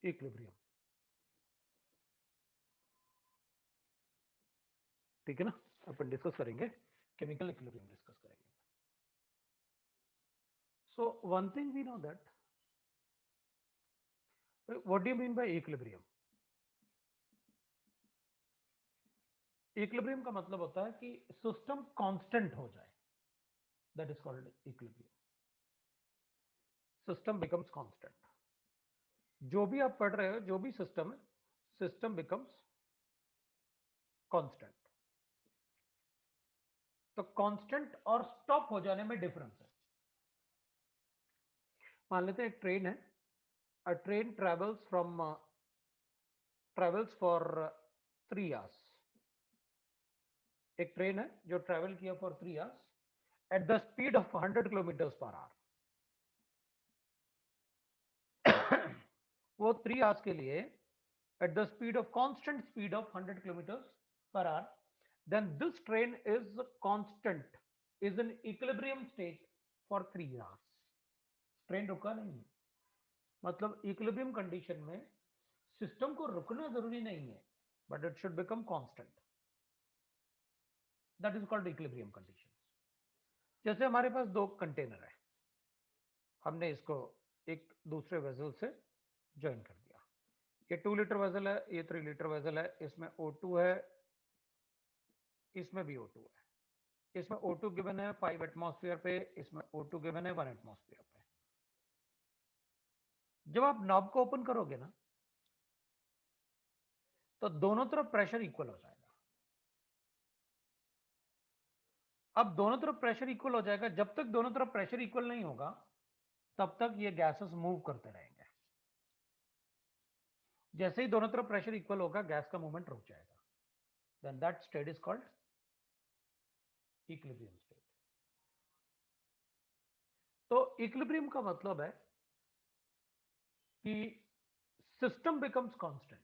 Equilibrium, ठीक है ना। अपन डिस्कस करेंगे, केमिकल इक्विलिब्रियम डिस्कस करेंगे। So one thing we know that, what do you mean by equilibrium? Equilibrium का मतलब होता है कि सिस्टम कांस्टेंट हो जाए, that is called equilibrium. System becomes constant. जो भी आप पढ़ रहे हो, जो भी सिस्टम है, सिस्टम बिकम्स कांस्टेंट। तो कांस्टेंट और स्टॉप हो जाने में डिफरेंस है। मान लेते हैं एक ट्रेन है, अ ट्रेन ट्रेवल्स फॉर 3 आवर्स। एक ट्रेन है जो ट्रेवल किया for 3 hours at the speed of 100 kilometre per hour. वो 3 आवर्स के लिए at the speed of constant speed of 100 kilometers per hour, then this train is constant, is in equilibrium state for 3 hours. Train रुका नहीं है, मतलब equilibrium condition में system को रुकना जरूरी नहीं है, but it should become constant, that is called equilibrium condition. जैसे हमारे पास दो कंटेनर है, हमने इसको एक दूसरे वेसल से ज्वाइन कर दिया। ये 2 लीटर वेसल है, ये 3 लीटर वेसल है, इसमें O2 है, इसमें भी O2 है। इसमें O2 गिवन है 5 एटमॉस्फेयर पे, इसमें O2 गिवन है 1 एटमॉस्फेयर पे। जब आप नॉब को ओपन करोगे ना, तो दोनों तरफ प्रेशर इक्वल हो जाएगा। अब दोनों तरफ प्रेशर इक्वल हो जाएगा, जब तक दोनों तरफ प्रेशर इक्वल नहीं होगा तब तक ये गैसेस मूव करते रहेंगे। जैसे ही दोनों तरफ प्रेशर इक्वल होगा, गैस का मूवमेंट रुक जाएगा, then that state is called equilibrium state. तो इक्विलिब्रियम का मतलब है कि system becomes constant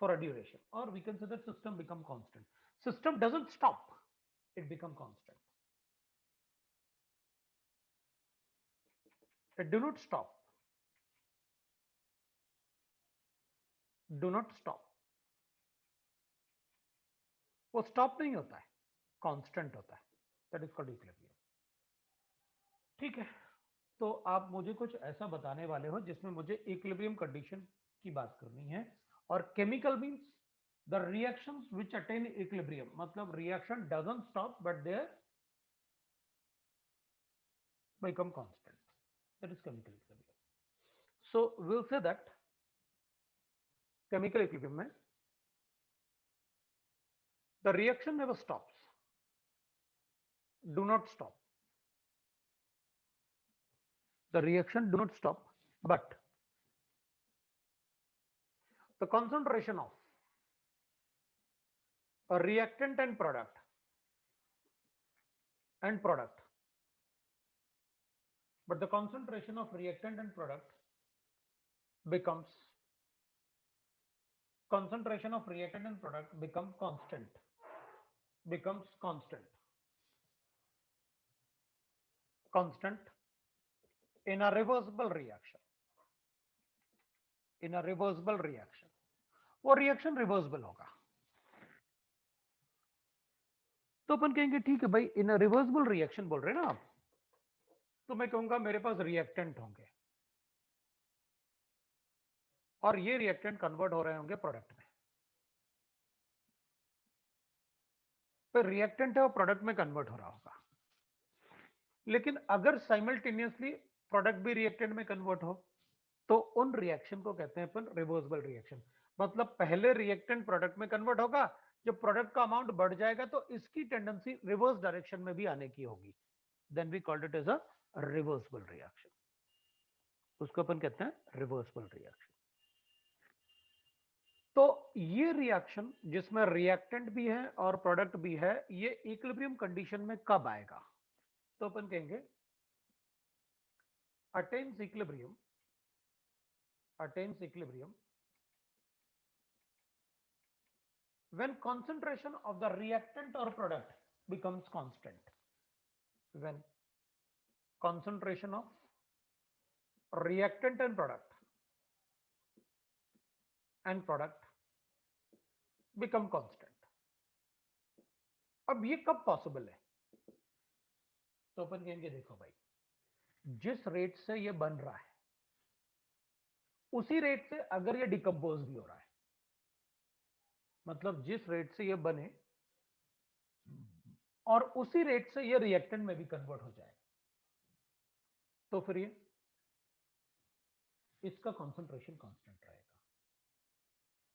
for a duration, or we can say that system become constant. System doesn't stop, it become constant. It do not stop, do not stop, वो stop नहीं होता है, constant होता है, that is called equilibrium। ठीक है, तो आप मुझे कुछ ऐसा बताने वाले हो जिसमें मुझे इक्विलिब्रियम कंडीशन की बात करनी है। और chemical means the reactions which attain equilibrium, मतलब reaction doesn't stop but they become constant, that is chemical equilibrium। so we'll say that chemical equilibrium में the reaction never stops, do not stop, the reaction do not stop, but the concentration of a reactant and product, but the concentration of reactant and product becomes constant in a reversible reaction, वो reaction reversible होगा। तो अपन कहेंगे ठीक है भाई, इन reversible reaction बोल रहे हैं ना आप, तो मैं कहूंगा मेरे पास रिएक्टेंट होंगे और ये रिएक्टेंट कन्वर्ट हो रहे होंगे प्रोडक्ट में। फिर रिएक्टेंट है वो प्रोडक्ट में कन्वर्ट हो रहा होगा। लेकिन अगर साइमल्टेनियसली प्रोडक्ट भी रिएक्टेंट में कन्वर्ट हो तो उन रिएक्शन को कहते हैं अपन रिवर्सिबल रिएक्शन। मतलब पहले रिएक्टेंट प्रोडक्ट में कन्वर्ट होगा, जब प्रोडक्ट का अमाउंट बढ़ जाएगा तो इसकी टेंडेंसी रिवर्स डायरेक्शन में भी आने की होगी, then we called it as a reversible reaction. उसको अपन कहते हैं रिवर्सिबल रिएक्शन। तो ये रिएक्शन जिसमें रिएक्टेंट भी है और प्रोडक्ट भी है, ये इक्विलिब्रियम कंडीशन में कब आएगा? तो अपन कहेंगे attains equilibrium when concentration of the reactant or product becomes constant, when concentration of reactant and product become constant. अब ये कब पॉसिबल है? तो अपन कहेंगे देखो भाई, जिस रेट से ये बन रहा है उसी रेट से अगर ये डिकम्पोज भी हो रहा है, मतलब जिस रेट से ये बने और उसी रेट से ये रिएक्टेंट में भी कन्वर्ट हो जाए, तो फिर ये इसका कॉन्सेंट्रेशन कांस्टेंट रहेगा।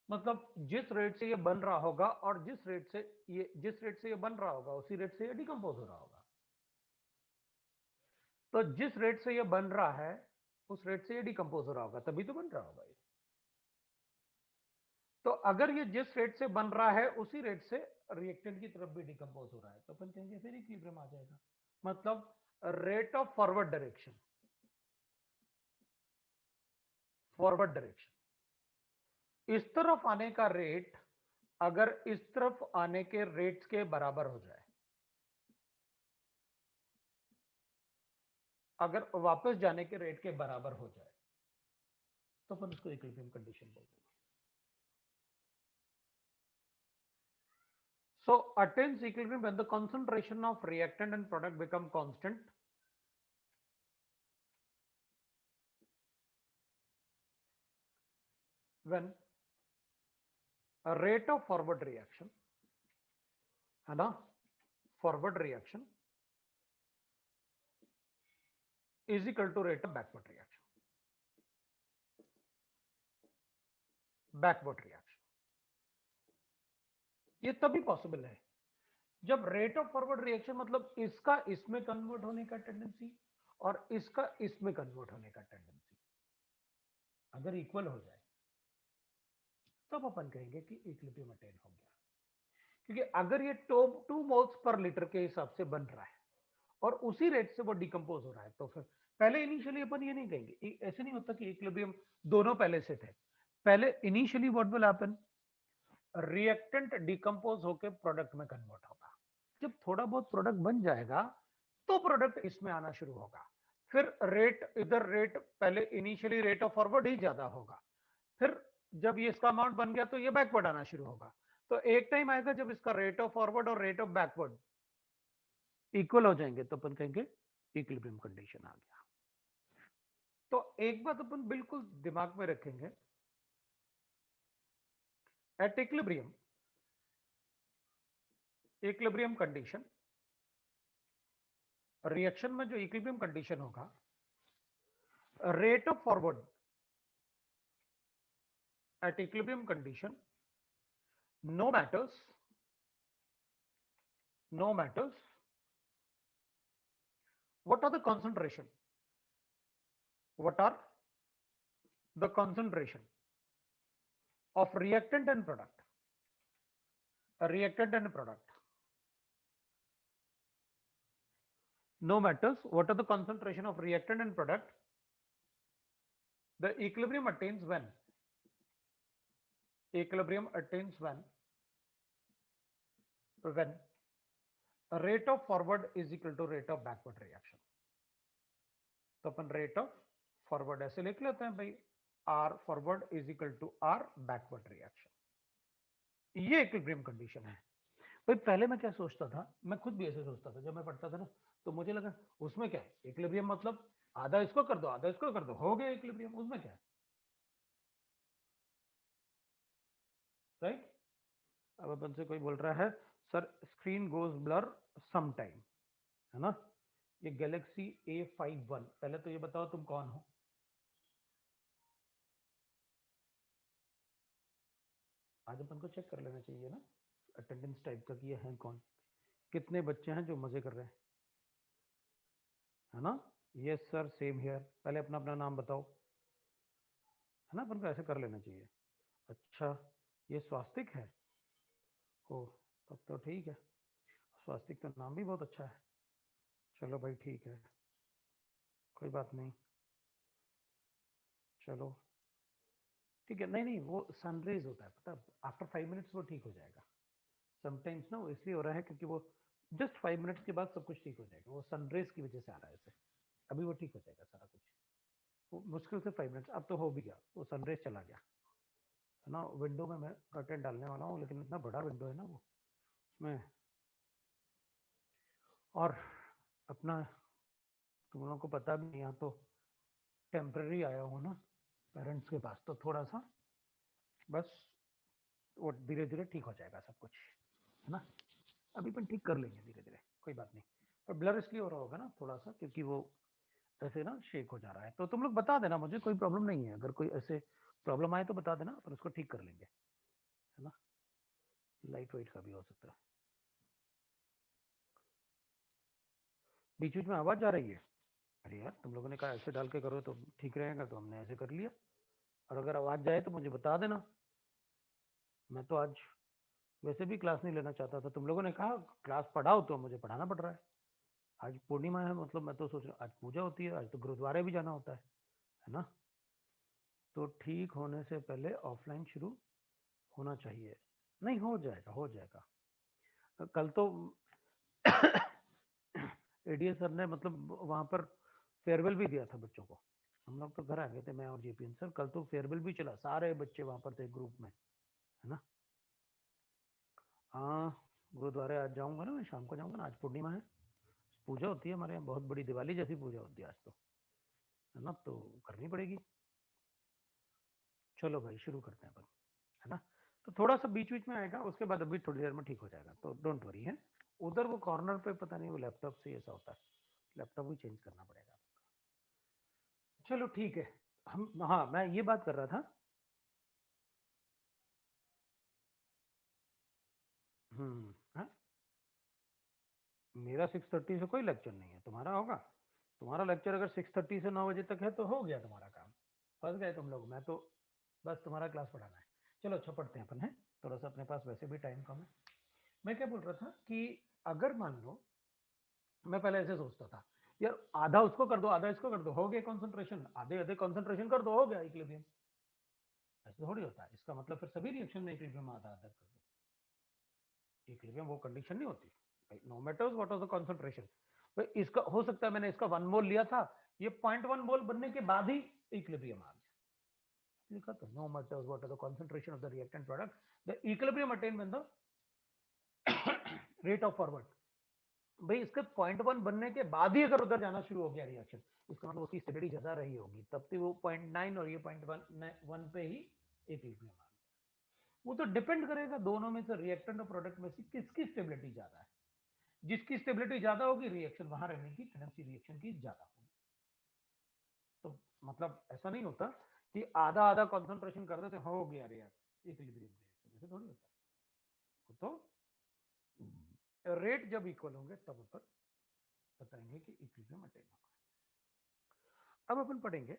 मतलब जिस रेट से ये बन रहा होगा और जिस रेट से ये बन रहा होगा उसी रेट से ये डिकम्पोज हो रहा होगा। तो जिस रेट से ये बन रहा है उस रेट से ये डिकम्पोज हो रहा होगा, तभी तो बन रहा होगा ये। तो अगर ये जिस रेट से बन रहा है उसी रेट से रिएक्टेंट की तरफ भी डिकम्पोज हो रहा है, तो अपन कहेंगे फिर इक्विलिब्रियम आ जाएगा। मतलब रेट ऑफ फॉरवर्ड डायरेक्शन, इस तरफ आने का रेट अगर इस तरफ आने के रेट के बराबर हो जाए, अगर वापस जाने के रेट के बराबर हो जाए, तो अपन उसको इक्विलिब्रियम कंडीशन बोलते हैं। So attains equilibrium when the concentration of reactant and product become constant, when a rate of forward reaction, है ना, forward reaction is equal to rate of backward reaction. ये तभी पॉसिबल है जब रेट ऑफ फॉरवर्ड रिएक्शन, मतलब इसका इसमें convert होने का टेंडेंसी और इसका इसमें कन्वर्ट होने का टेंडेंसी अगर इक्वल हो जाए, तब अपन कहेंगे कि इक्विलिब्रियम अटेन हो गया। क्योंकि अगर ये 2 मोल्स पर लीटर के हिसाब से बन रहा है और उसी रेट से वो डिकम्पोज हो रहा है, तो फिर पहले इनिशियली अपन ये नहीं कहेंगे, ऐसे नहीं होता कि इक्विलिब्रियम दोनों पहले से थे। पहले initially what will happen, reactant decompose होकर प्रोडक्ट में कन्वर्ट होगा। जब थोड़ा बहुत प्रोडक्ट बन जाएगा तो प्रोडक्ट इसमें आना शुरू होगा। फिर रेट, इधर रेट पहले इनिशियली रेट ऑफ फॉरवर्ड ही ज्यादा होगा, फिर जब ये इसका अमाउंट बन गया तो ये बैकवर्ड आना शुरू होगा। तो एक टाइम आएगा जब इसका रेट ऑफ फॉरवर्ड और रेट ऑफ बैकवर्ड इक्वल हो जाएंगे, तो अपन कहेंगे इक्विलिब्रियम कंडीशन आ गया। तो एक बात अपन बिल्कुल दिमाग में रखेंगे, एट इक्विलिब्रियम कंडीशन, रिएक्शन में जो इक्विलिब्रियम कंडीशन होगा, rate of forward at equilibrium condition no matters what are the concentration, what are the concentration of reactant and product, no matters what are the concentration of reactant and product, the equilibrium attains when rate of forward is equal to rate of backward reaction। तो अपन rate of forward ऐसे लिख लेते हैं भाई, R forward is equal to R backward reaction. ये equilibrium condition है भाई। पहले मैं क्या सोचता था, मैं खुद भी ऐसे सोचता था जब मैं पढ़ता था ना, तो मुझे लगा उसमें क्या है, इक्विलिब्रियम मतलब आधा इसको कर दो आधा इसको कर दो, हो गया इक्विलिब्रियम, उसमें क्या है, राइट। अब अपन से कोई बोल रहा है sir screen goes blur some time, है ना, ये गैलेक्सी A51, पहले तो ये बताओ तुम कौन हो। आज अपन को चेक कर लेना चाहिए ना अटेंडेंस टाइप का कि ये है कौन, कितने बच्चे हैं जो मजे कर रहे हैं, है ना। यस सर सेम हियर, पहले अपना अपना नाम बताओ, है ना, अपन को ऐसे कर लेना चाहिए। अच्छा ये स्वास्तिक है, ओ तब तो ठीक है, स्वास्तिक का नाम भी बहुत अच्छा है, चलो भाई ठीक है, कोई बात नहीं, चलो ठीक है। नहीं नहीं वो सनरेज होता है पता, आफ्टर 5 मिनट्स वो ठीक हो जाएगा। समटाइम्स ना वो इसलिए हो रहा है क्योंकि वो जस्ट 5 मिनट्स के बाद सब कुछ ठीक हो जाएगा, वो सनरेज की वजह से आ रहा है ऐसे, अभी वो ठीक हो जाएगा सारा कुछ। मुश्किल से 5 मिनट्स, अब तो हो भी गया, वो सनराइज चला गया है ना। विंडो में मैं कर्टेन डालने वाला हूँ, लेकिन इतना बड़ा विंडो है ना वो उसमें। और अपना तुम लोगों को पता भी नहीं, यहाँ तो टेम्पररी आया हूँ ना पेरेंट्स के पास, तो थोड़ा सा बस वो धीरे धीरे ठीक हो जाएगा सब कुछ, है ना। अभी अपन ठीक कर लेंगे धीरे धीरे, कोई बात नहीं। पर ब्लर इसलिए हो रहा होगा ना थोड़ा सा, क्योंकि वो ऐसे ना शेक हो जा रहा है। तो तुम लोग बता देना मुझे, कोई प्रॉब्लम नहीं है। अगर कोई ऐसे प्रॉब्लम आए तो बता देना, पर उसको ठीक कर लेंगे, है ना। लाइट वेट का भी हो सकता है। बीच बीच में आवाज जा रही है। अरे यार, तुम लोगों ने कहा ऐसे डाल के करो तो ठीक रहेगा, तो हमने ऐसे कर लिया। और अगर आवाज जाए तो मुझे बता देना। मैं तो आज वैसे भी क्लास नहीं लेना चाहता था, तुम लोगों ने कहा क्लास पढ़ाओ, तो मुझे पढ़ाना पड़ रहा है। आज पूर्णिमा है, मतलब मैं तो सोच रहा आज पूजा होती है, आज तो गुरुद्वारे भी जाना होता है ना। तो ठीक होने से पहले ऑफलाइन शुरू होना चाहिए। नहीं, हो जाएगा हो जाएगा। कल तो एडीए सर ने मतलब वहां पर फेयरवेल भी दिया था बच्चों को। हम लोग तो घर आ गए थे, मैं और जेपीएन सर। कल तो फेयरवेल भी चला, सारे बच्चे वहां पर थे ग्रुप में, है ना। हाँ, गुरुद्वारे आज जाऊंगा ना, मैं शाम को जाऊंगा ना। आज पूर्णिमा है, पूजा होती है हमारे यहाँ, बहुत बड़ी दिवाली जैसी पूजा होती है आज तो, है ना। तो करनी पड़ेगी। चलो भाई शुरू करते हैं अपन, है ना। तो थोड़ा सा बीच बीच में आएगा, उसके बाद अभी थोड़ी देर में ठीक हो जाएगा, तो डोंट वरी है। उधर वो कॉर्नर पे पता नहीं, वो लैपटॉप से ऐसा होता है, लैपटॉप भी चेंज करना पड़ेगा। चलो ठीक है। हम, हाँ मैं ये बात कर रहा था। हाँ? मेरा 6:30 से कोई लेक्चर नहीं है, तुम्हारा होगा। तुम्हारा लेक्चर अगर 6:30 से 9 बजे तक है तो हो गया तुम्हारा काम, फंस गए तुम लोग। मैं तो बस तुम्हारा क्लास पढ़ाना है। चलो अच्छा, पढ़ते हैं अपन, है। थोड़ा सा अपने पास वैसे भी टाइम कम है। मैं क्या बोल रहा था कि अगर मान लो, मैं पहले ऐसे सोचता था यार, आधा उसको कर दो आधा इसको कर दो, हो गया कॉन्सेंट्रेशन। आधे आधे कॉन्सेंट्रेशन कर दो, हो गया इक्विलिब्रियम। ऐसे थोड़ी होता है, इसका मतलब फिर सभी रिएक्शन में इक्विलिब्रियम आधा आधा कर दो। इक्विलिब्रियम वो कंडीशन नहीं होती, no matters what was the concentration. भाई इसका हो सकता है मैंने इसका 1 मोल लिया था, ये 0.1 मोल बनने के बाद ही इक्विलिब्रियम आ गया। लिखा तो no matters what are the concentration of the reactant product, the equilibrium attain when the rate of forward. भाई इसके 0.1 बनने के बाद ही अगर उधर जाना शुरू हो गया रिएक्शन, इसका मतलब उसकी स्टेबिलिटी ज्यादा रही होगी, तब तक वो 0.9 और ये 0.1 पे ही इक्विलिब्रियम आ गया। वो तो डिपेंड करेगा दोनों में से, रिएक्टेंट और प्रोडक्ट में से किसकी स्टेबिलिटी ज्यादा है। जिसकी स्टेबिलिटी ज्यादा होगी, रिएक्शन वहां रहने की टेंडेंसी रिएक्शन की ज्यादा होगी। तो मतलब ऐसा नहीं होता कि आधा आधा कंसंट्रेशन कर देते हो गया रिएक्ट इक्विलिब्रियम रिएक्शन, ऐसे थोड़ी होता है। तो रेट जब इक्वल होंगे तब अपन बताएंगे कि इक्विलिब्रियम अटेन होगा। अब अपन पढ़ेंगे,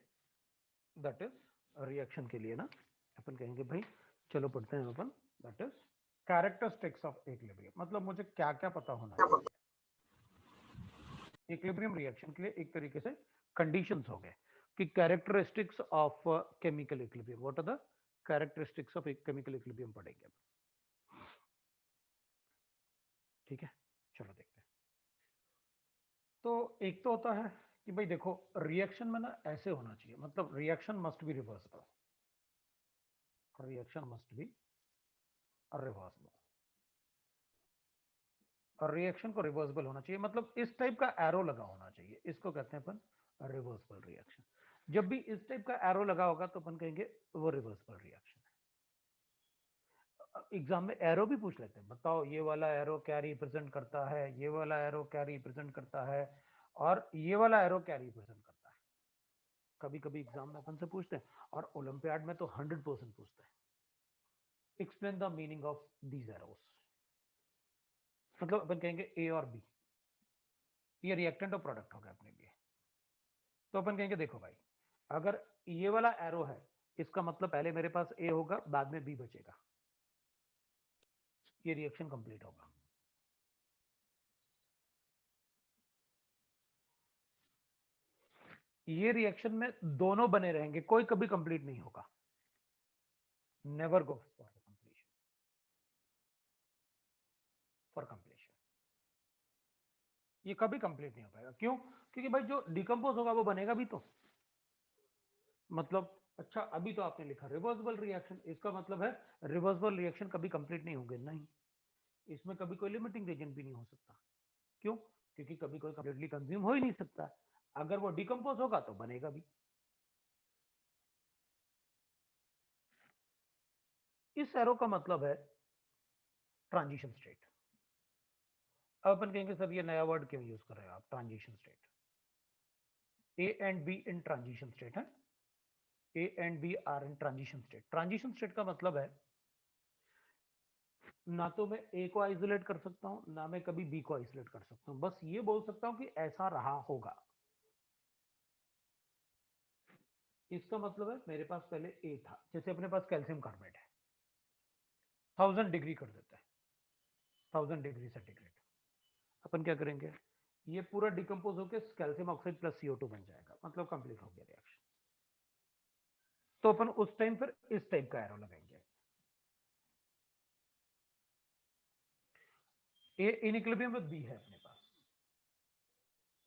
दैट इज रिएक्शन के लिए ना, अपन कहेंगे भाई चलो पढ़ते हैं अपन, that is characteristics of equilibrium. मतलब मुझे क्या क्या पता होना चाहिए इक्विलिब्रियम रिएक्शन के लिए। एक तरीके से कंडीशंस हो गए कि characteristics of chemical equilibrium, what are the characteristics of chemical equilibrium पढ़ेंगे। ठीक है, चलो देखते हैं। तो एक तो होता है कि भाई देखो, रिएक्शन में ना ऐसे होना चाहिए, मतलब reaction must be reversible, reaction must be reversible, और रिएक्शन को रिवर्सिबल होना चाहिए, मतलब इस टाइप का एरो लगा होना चाहिए, इसको कहते हैं अपन रिवर्सिबल रिएक्शन। जब भी इस टाइप का एरो लगा होगा तो अपन कहेंगे वो रिवर्सिबल रिएक्शन है। एग्जाम में एरो भी पूछ लेते हैं, बताओ ये वाला एरो क्या रिप्रेजेंट करता है, ये वाला एरो क्या रिप्रेजेंट करता है, और ये वाला एरो क्या रिप्रेजेंट करता है। कभी कभी एग्जाम में अपन से पूछते हैं, और ओलंपियाड में तो 100% पूछते हैं, explain the meaning of these arrows. मतलब अपन कहेंगे ए और बी, ये रिएक्टेंट और प्रोडक्ट हो गया अपने लिए। तो अपन कहेंगे देखो भाई, अगर ये वाला एरो है, इसका मतलब पहले मेरे पास ए होगा, बाद में बी बचेगा, ये रिएक्शन कंप्लीट होगा। ये रिएक्शन में दोनों बने रहेंगे, कोई कभी कंप्लीट नहीं होगा, never go for completion, for completion. ये कभी कंप्लीट नहीं हो पाएगा, क्यों? क्योंकि भाई जो डिकम्पोज होगा वो बनेगा भी तो, मतलब अच्छा अभी तो आपने लिखा रिवर्सिबल रिएक्शन, इसका मतलब है रिवर्सिबल रिएक्शन कभी कंप्लीट नहीं होंगे, नहीं, इसमें कभी कोई लिमिटिंग रीजन भी नहीं हो सकता। क्यों? क्योंकि कभी कोई कंप्लीटली कंज्यूम हो ही नहीं सकता, अगर वो डिकम्पोज होगा तो बनेगा भी। इस एरो का मतलब है ट्रांजिशन स्टेट। अब अपन कहेंगे सर ये नया वर्ड क्यों यूज कर रहे हो आप, transition state. A and B in transition state है, A and B are in transition state. Transition state का मतलब है ना तो मैं ए को आइसोलेट कर सकता हूं, ना मैं कभी बी को आइसोलेट कर सकता हूं, बस ये बोल सकता हूं कि ऐसा रहा होगा। इसका मतलब है मेरे पास पहले ए था, जैसे अपने पास कैल्शियम कार्बाइड है, 1000 डिग्री कर देता है, 1000 डिग्री सेंटीग्रेड। अपन क्या करेंगे, ये पूरा डिकम्पोज होकर कैल्शियम ऑक्साइड प्लस CO2 बन जाएगा, मतलब कंप्लीट हो गया रिएक्शन। तो अपन उस टाइम फिर इस टाइप का एरो लगाएंगे, ए इन इक्विलिब्रियम विद बी है अपने पास।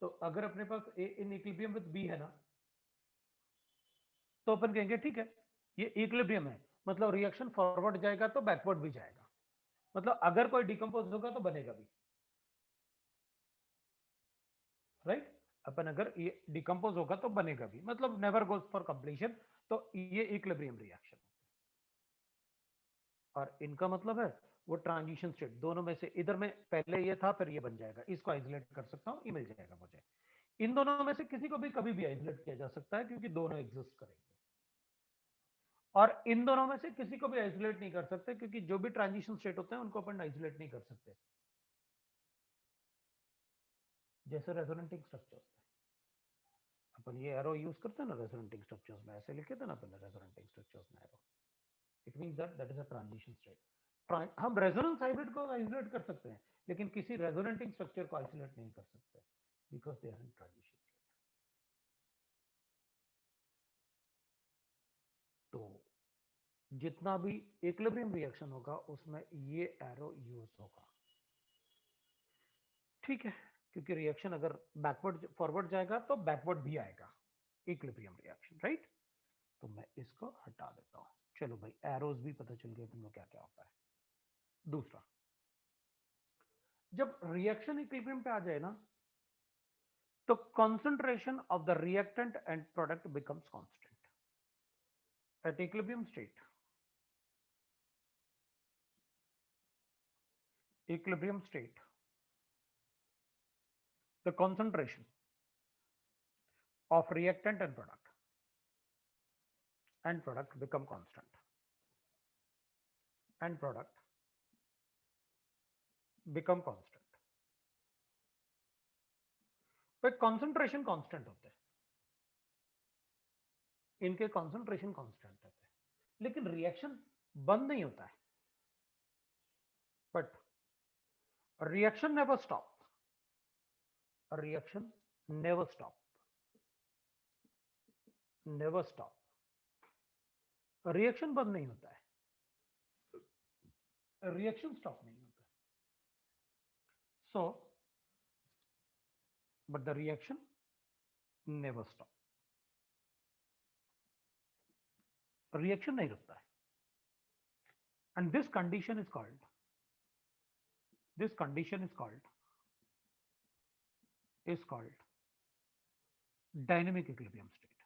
तो अगर अपने पास ए इन इक्विलिब्रियम विद बी है ना, तो अपन कहेंगे ठीक है ये इक्विलिब्रियम है, मतलब रिएक्शन फॉरवर्ड जाएगा तो बैकवर्ड भी जाएगा, मतलब अगर कोई डिकम्पोज होगा तो बनेगा भी, राइट। अपन अगर ये डिकम्पोज होगा तो बनेगा भी, मतलब नेवर गोज फॉर कंप्लीशन, तो ये इक्विलिब्रियम रिएक्शन। और इनका मतलब है वो ट्रांजिशन स्टेट, दोनों में से इधर में पहले ये था फिर ये बन जाएगा, इसको आइसोलेट कर सकता हूं, ये मिल जाएगा मुझे। इन दोनों में से किसी को भी कभी भी आइसोलेट किया जा सकता है क्योंकि दोनों एग्जिस्ट करेंगे, और इन दोनों में से किसी को भी आइसोलेट नहीं कर सकते क्योंकि जो भी ट्रांजिशन स्टेट होते हैं उनको अपन आइसोलेट नहीं कर सकते। जैसे रेजोनेटिंग स्ट्रक्चर अपन ये एरो यूज करते हैं ना रेजोनेटिंग स्ट्रक्चर्स में, ऐसे लिखे थे ना अपन रेजोनेटिंग स्ट्रक्चर्स में arrow, it means that that is a transition state. हम रेजोनेंस हाइब्रिड को आइसोलेट कर सकते हैं लेकिन किसी रेजोनेटिंग स्ट्रक्चर को आइसोलेट नहीं कर सकते because they are in transition. तो जितना भी इक्विलिब्रियम रिएक्शन होगा उसमें ये एरो यूज होगा, ठीक है, क्योंकि रिएक्शन अगर बैकवर्ड फॉरवर्ड जाएगा तो बैकवर्ड भी आएगा, इक्विलिब्रियम रिएक्शन, राइट। तो मैं इसको हटा देता हूं। चलो भाई एरोज भी पता चल गया तुमको क्या क्या होता है। दूसरा, जब रिएक्शन इक्विलिब्रियम पे आ जाए ना, तो concentration of the reactant and product becomes constant at equilibrium state. Equilibrium state, the concentration of reactant and product become constant, and product become constant. तो concentration constant होते हैं, इनके concentration constant होते हैं, लेकिन रिएक्शन बंद नहीं होता है, but reaction never stop, reaction never stop, never stop, reaction बंद नहीं होता है, रिएक्शन स्टॉप नहीं होता है। So but the reaction never stop, reaction नहीं रुकता है, and this condition is called dynamic equilibrium state,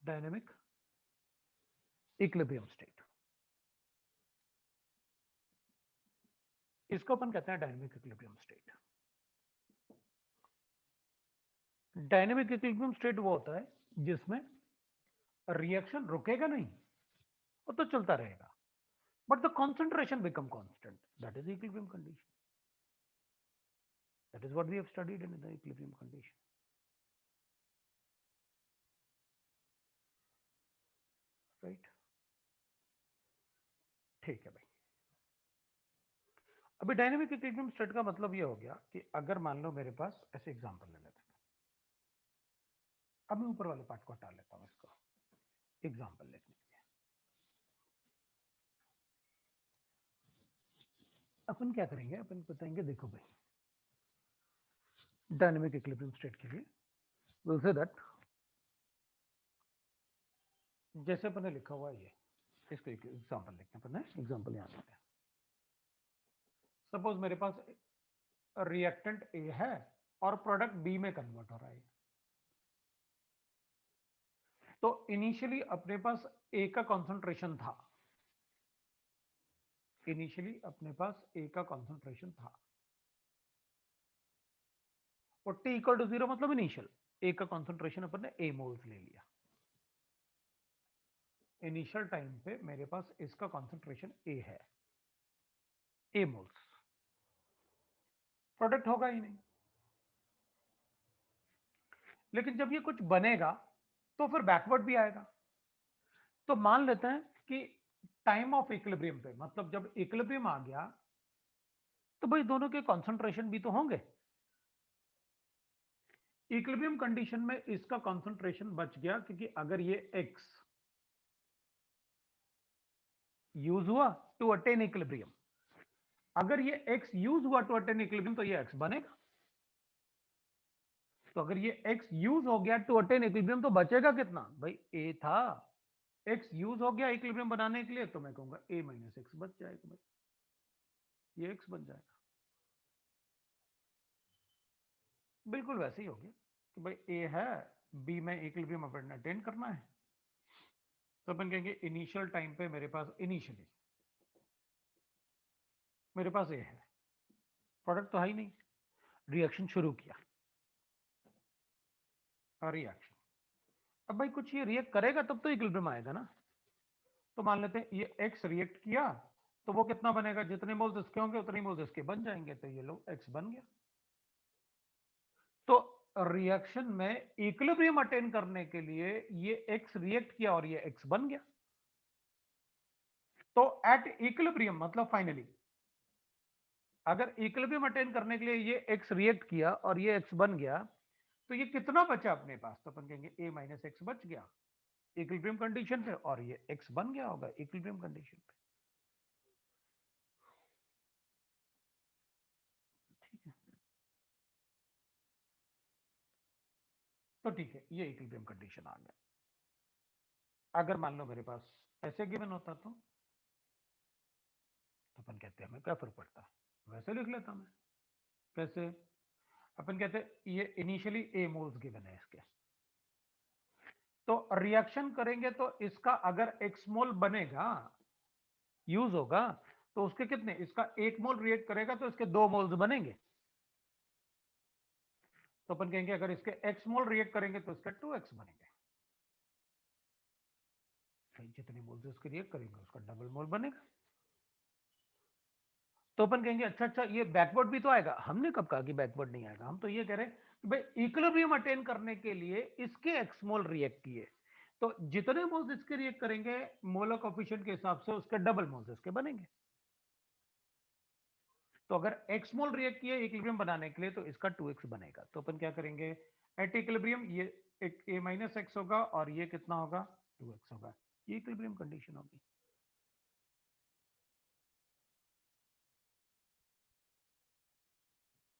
dynamic equilibrium state। इसको अपन कहते हैं dynamic equilibrium state. Dynamic equilibrium state वो होता है जिसमें रिएक्शन रुकेगा नहीं, वो तो चलता रहेगा, but the concentration become constant, that is the equilibrium condition, that is what we have studied in the equilibrium condition, right। ठीक है भाई, अभी डायनेमिक इक्विलिब्रियम स्टेट का मतलब ये हो गया कि अगर मान लो मेरे पास ऐसे एग्जांपल ले लेते हैं, अब मैं ऊपर वाले पार्ट को हटा लेता हूं इसको एग्जांपल लिखने के लिए। अपन क्या करेंगे, अपन बताएंगे देखो भाई डायनेमिक इक्विलिब्रियम स्टेट के लिए we'll say that जैसे अपने लिखा हुआ है ये, इसको एक एग्जांपल लिखते हैं अपने, एग्जांपल यहाँ लेते हैं। सपोज मेरे पास रिएक्टेंट ए है और प्रोडक्ट बी में कन्वर्ट हो रहा है। तो इनिशियली अपने पास ए का कॉन्सेंट्रेशन था, इनिशियली अपने पास ए का कॉन्सेंट्रेशन था, और टी इक्वल टू 0 मतलब इनिशियल ए का कॉन्सेंट्रेशन अपन ने ए मोल्स ले लिया। इनिशियल टाइम पे मेरे पास इसका कॉन्सेंट्रेशन ए है, ए मोल्स, प्रोडक्ट होगा ही नहीं। लेकिन जब ये कुछ बनेगा तो फिर बैकवर्ड भी आएगा। तो मान लेते हैं कि टाइम ऑफ इक्विलिब्रियम पे, मतलब जब इक्विलिब्रियम आ गया तो भाई दोनों के कॉन्सेंट्रेशन भी तो होंगे। इक्विलिब्रियम कंडीशन में इसका कॉन्सेंट्रेशन बच गया, क्योंकि अगर ये x यूज हुआ टू अटेन इक्विलिब्रियम, अगर ये x यूज हुआ टू अटेन इक्विलिब्रियम तो ये x बनेगा। तो अगर ये x यूज हो गया टू अटेन इक्विलिब्रियम तो बचेगा कितना भाई, a था, x यूज हो गया इक्विलिब्रियम बनाने के लिए, तो मैं कहूंगा a माइनस एक्स बच जाएगा भाई, ये x बन जाएगा। बिल्कुल वैसे ही हो गया कि भाई a है, b में इक्विलिब्रियम अपन अटेन करना है, तो अपन कहेंगे इनिशियल टाइम पे मेरे पास, इनिशियली मेरे पास a है, प्रोडक्ट तो है ही नहीं, रिएक्शन शुरू किया, रिएक्शन, अब भाई कुछ ये रिएक्ट करेगा तब तो इक्विलिब्रियम आएगा ना। तो मान लेते हैं ये x रिएक्ट किया, तो वो कितना बनेगा, जितने मोल्स इसके होंगे उतने मोल्स इसके बन जाएंगे, तो ये लो x बन गया। तो रिएक्शन में इक्विलिब्रियम अटेन करने के लिए ये x रिएक्ट किया और ये x बन गया। तो एट इक्विलिब्रियम मतलब फाइनली, अगर इक्विलिब्रियम अटेन करने के लिए ये x रिएक्ट किया और ये x बन गया, तो ये कितना बचा अपने पास, तो अपन कहेंगे a माइनस एक्स बच गया इक्विलिब्रियम कंडीशन पे, और ये x बन गया होगा इक्विलिब्रियम कंडीशन पे। ठीक है, तो ठीक है, ये इक्विलिब्रियम कंडीशन आ गया। अगर मान लो मेरे पास ऐसे गिवन होता तो अपन कहते हैं हमें क्या फर्क पड़ता है, वैसे लिख लेता मैं। कैसे, अपन कहते हैं ये इनिशियली ए मोल्स गिवन है इसके, तो रिएक्शन करेंगे तो इसका अगर एक्स मोल बनेगा, यूज होगा, तो उसके कितने, इसका एक मोल रिएक्ट करेगा तो इसके दो मोल्स बनेंगे। तो अपन कहेंगे अगर इसके एक्स मोल रिएक्ट करेंगे तो इसके 2x बनेंगे, जितने मोल्स इसके रिएक्ट करेंगे उसका डबल मोल बनेगा। तो अपन कहेंगे अच्छा अच्छा ये बैकवर्ड भी तो आएगा, हमने कब कहा कि बैकवर्ड नहीं आएगा, हम तो ये कह रहे हैं कि भाई इक्विलिब्रियम अटेन करने के लिए इसके एक्स मोल रिएक्ट किए, तो जितने मोल्स इसके रिएक्ट करेंगे मोलर कोफिशिएंट के हिसाब से उसके डबल मोल्स इसके बनेंगे। तो अगर एक्स मोल रिएक्ट किए इक्विलिब्रियम बनाने के लिए तो इसका 2x बनेगा। तो अपन क्या करेंगे, एट इक्विलिब्रियम ये एक a माइनस एक्स होगा और ये कितना होगा 2x होगा, ये इक्विलिब्रियम कंडीशन होगी।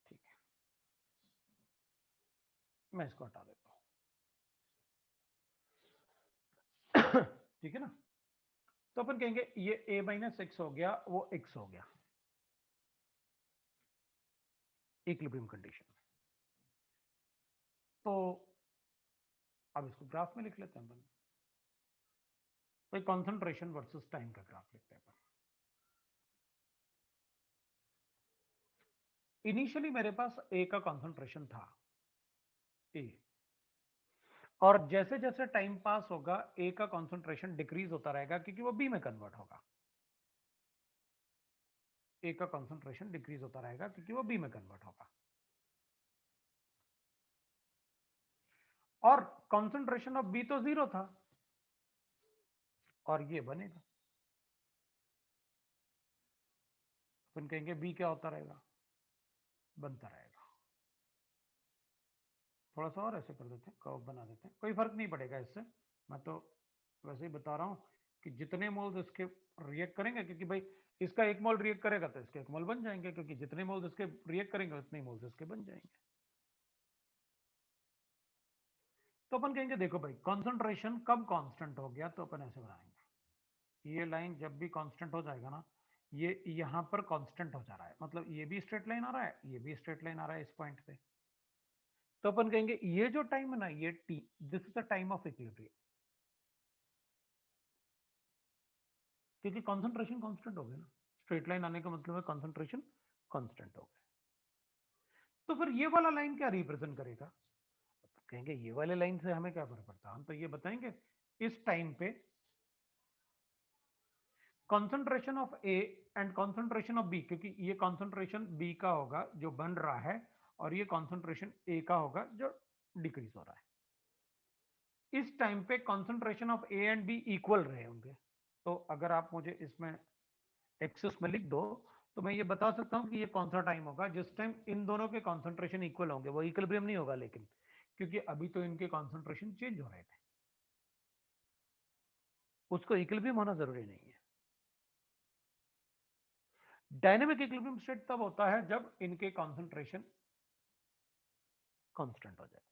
ठीक है, मैं इसको हटा देता हूं ठीक है ना। तो अपन कहेंगे ये a माइनस एक्स हो गया, वो x हो गया इक्विलिब्रियम कंडीशन। तो अब इसको ग्राफ में लिख लेते हैं अपन, तो कॉन्सेंट्रेशन वर्सेस टाइम का ग्राफ लिखते हैं अपन। इनिशियली मेरे पास a का कॉन्सेंट्रेशन था a, और जैसे जैसे टाइम पास होगा ए का कॉन्सेंट्रेशन डिक्रीज होता रहेगा, क्योंकि वो बी में कन्वर्ट होगा, ए का कॉन्सेंट्रेशन डिक्रीज होता रहेगा क्योंकि वो बी में कन्वर्ट होगा, और कॉन्सेंट्रेशन ऑफ बी तो 0 था, और ये बनेगा, अपन कहेंगे बी क्या होता रहेगा, बनता रहेगा। थोड़ा सा और ऐसे कर देते हैं, कर्व बना देते हैं, कोई फर्क नहीं पड़ेगा इससे, मैं तो वैसे ही बता रहा हूं कि जितने मोल्स इसके रिएक्ट करेंगे, क्योंकि भाई इसका एक मोल रिएक्ट करेगा तो इसके एक मोल बन जाएंगे, क्योंकि जितने मोल्स इसके रिएक्ट करेंगे उतने मोल्स इसके बन जाएंगे। तो अपन कहेंगे देखो भाई कंसंट्रेशन कब कांस्टेंट हो गया, तो अपन ऐसे बनाएंगे, ये लाइन जब भी कांस्टेंट हो जाएगा ना, ये यहां पर कांस्टेंट हो जा रहा है, मतलब ये भी स्ट्रेट लाइन आ रहा है, ये भी स्ट्रेट लाइन आ रहा है इस पॉइंट पे, तो अपन कहेंगे ये जो टाइम है ना, ये T, this is the time of equilibrium, क्योंकि कंसंट्रेशन कांस्टेंट हो गया ना, स्ट्रेट लाइन आने का मतलब है कंसंट्रेशन कांस्टेंट हो गया। तो फिर ये वाला लाइन क्या रिप्रेजेंट करेगा, कहेंगे ये वाले लाइन से हमें क्या फर्क पड़ता है, हम तो ये बताएंगे इस टाइम पे concentration of A and concentration of B, क्योंकि ये कॉन्सेंट्रेशन बी का होगा जो बन रहा है, और ये कॉन्सेंट्रेशन ए का होगा जो डिक्रीज हो रहा है। इस टाइम पे concentration of A and B equal रहे होंगे, तो अगर आप मुझे इसमें एक्सेस में लिख दो, तो मैं ये बता सकता हूं कि ये कौन सा टाइम होगा जिस टाइम इन दोनों के कॉन्सेंट्रेशन इक्वल होंगे, वो इक्विलिब्रियम नहीं होगा लेकिन, क्योंकि अभी तो इनके कॉन्सेंट्रेशन चेंज हो रहे थे, उसको इक्विलिब्रियम होना जरूरी नहीं है। डायनेमिक इक्विलिब्रियम स्टेट तब होता है जब इनके कॉन्सेंट्रेशन कांस्टेंट हो जाए।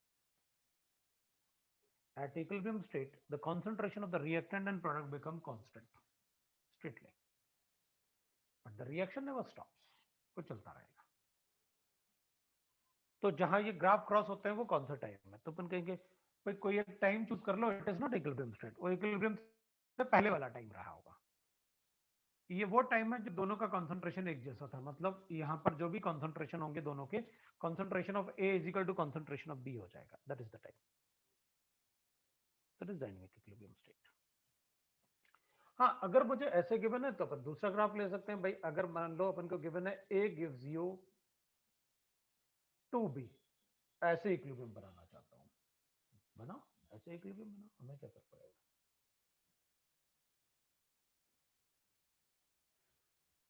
At equilibrium state, the concentration of the reactant and product become constant strictly, but the reaction never stops, वो चलता रहेगा। तो जहां ये ग्राफ क्रॉस होते हैं वो कौन सा टाइम है, तो अपन कहेंगे भाई कोई एक टाइम चूज कर लो, it is not equilibrium state, वो इक्विलिब्रियम से पहले वाला टाइम रहा होगा। ये वो टाइम है जब दोनों का कंसंट्रेशन एक जैसा था, मतलब यहाँ पर जो भी कंसंट्रेशन होंगे दोनों के, concentration of A is equal to concentration of B हो जाएगा, that is the time, that is dynamic equilibrium state. हाँ, अगर मुझे ऐसे गिवन है तो अपन दूसरा ग्राफ ले सकते हैं भाई, अगर मान लो अपन को गिवन है ए गिव्स यू 2b, ऐसे इक्विलिब्रियम बनाना चाहता हूं, बनाओ ऐसे इक्विलिब्रियम बनाओ, हमें क्या फर्क पड़ेगा।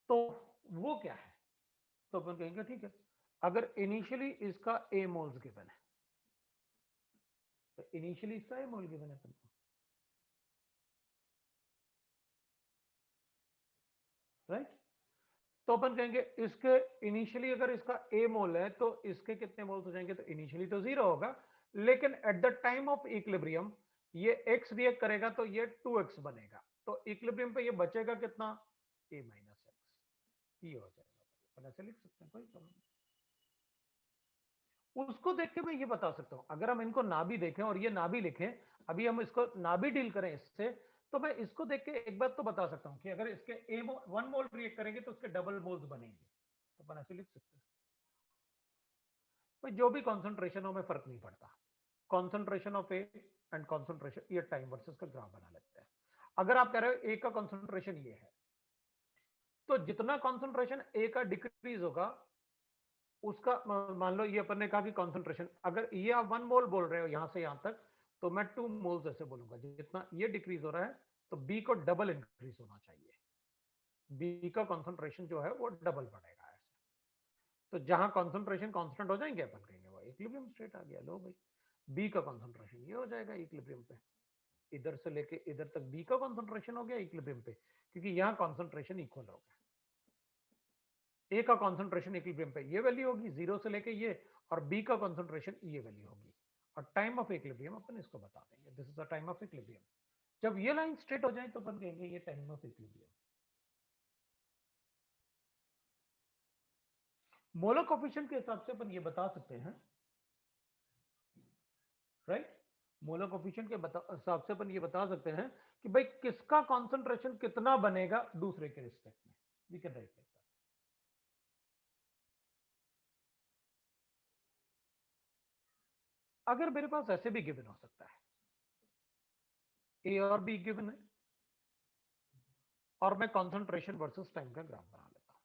तो वो क्या है, तो अपन कहेंगे ठीक है, अगर इनिशियली इसका ए मोल्स गिवन है, तो इनिशियली इसका ए मोल गिवन है अपन को, राइट। तो अपन कहेंगे इसके इनिशियली अगर इसका ए मोल है तो इसके कितने मोल्स हो जाएंगे, तो इनिशियली तो जीरो होगा, लेकिन at the time of equilibrium ये x रिएक्ट करेगा तो ये 2x बनेगा, तो इक्विलिब्रियम पे ये बचेगा कितना, a माइनस एक्स, ये हो जाएगा, अपन ऐसे लिख सकते हैं, कोई प्रॉब्लम नहीं। उसको देख के मैं ये बता सकता हूं, अगर हम इनको ना भी देखें और ये ना भी लिखें, अभी हम इसको ना भी डील करें इससे, तो मैं इसको देख के एक बात तो बता सकता हूं कि अगर इसके ए 1 मोल रिएक्ट करेंगे तो उसके डबल मोल्स बनेंगे, तो अपन ऐसे लिख सकते हैं। भाई जो भी कॉन्सेंट्रेशन हो में फर्क नहीं पड़ता, concentration of A and concentration, ये टाइम वर्सेस का ग्राफ बना लेते हैं। अगर आप कह रहे हो ए का कॉन्सेंट्रेशन ये है, तो जितना कॉन्सेंट्रेशन ए का डिक्रीज होगा उसका, मान लो ये अपन ने कहा कि कॉन्सेंट्रेशन, अगर ये आप 1 मोल बोल रहे हो यहां से यहां तक, तो मैं 2 मोल्स ऐसे बोलूंगा, जितना ये डिक्रीज हो रहा है तो बी को डबल इंक्रीज होना चाहिए, बी का कॉन्सेंट्रेशन जो है वो डबल बढ़ेगा ऐसे। तो जहां कॉन्सेंट्रेशन कांस्टेंट हो जाएंगे अपन कहेंगे वो इक्विलिब्रियम स्टेट आ गया, लो भाई बी का कॉन्सेंट्रेशन ये हो जाएगा इक्विलिब्रियम पे, इधर से लेके इधर तक बी का कॉन्सेंट्रेशन हो गया इक्विलिब्रियम पे, क्योंकि यहाँ कॉन्सेंट्रेशन इक्वल हो गया, ए का कॉन्सेंट्रेशन इक्विलिब्रियम पे ये वैल्यू होगी जीरो से लेके ये, और बी का कॉन्सेंट्रेशन ये वैल्यू होगी, और टाइम ऑफ इक्विलिब्रियम अपन इसको बता देंगे, this is the time of equilibrium. जब ये लाइन स्ट्रेट हो जाए तो अपन कहेंगे ये time of equilibrium. Molar coefficient के हिसाब से अपन ये बता सकते हैं, राइट, मोलर कोफिशिएंट के हिसाब से अपन ये बता सकते हैं कि भाई किसका कॉन्सेंट्रेशन कितना बनेगा दूसरे के रिस्पेक्ट में, we can write like that. अगर मेरे पास ऐसे भी गिवन हो सकता है, ए और बी गिवन है और मैं कॉन्सेंट्रेशन वर्सेस टाइम का ग्राफ बना लेता हूं,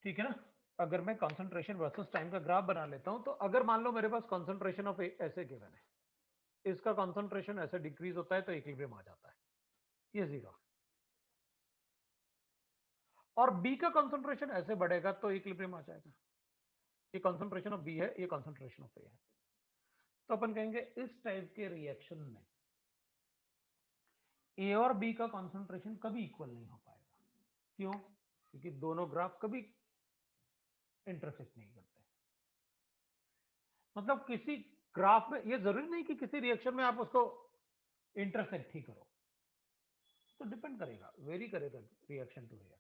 ठीक है ना। अगर मैं कॉन्सेंट्रेशन वर्सेस टाइम का ग्राफ बना लेता हूं, तो अगर मान लो मेरे पास कॉन्सेंट्रेशन ऑफ ए ऐसे गिवन है, इसका कॉन्सेंट्रेशन ऐसे डिक्रीज होता है तो इक्विलिब्रियम आ जाता है, ये जीरो, और बी का कॉन्सेंट्रेशन ऐसे बढ़ेगा तो इक्विलिब्रियम आ जाएगा, ये कॉन्सेंट्रेशन ऑफ बी है, ये कॉन्सेंट्रेशन ऑफ ए है। तो अपन कहेंगे इस टाइप के रिएक्शन में ए और बी का कॉन्सेंट्रेशन कभी इक्वल नहीं हो पाएगा, क्यों, क्योंकि दोनों ग्राफ कभी इंटरसेक्ट नहीं करते, मतलब किसी ग्राफ में ये जरूरी नहीं कि किसी रिएक्शन में आप उसको इंटरसेक्ट ही करो, तो डिपेंड करेगा, वेरी करेगा reaction to reaction.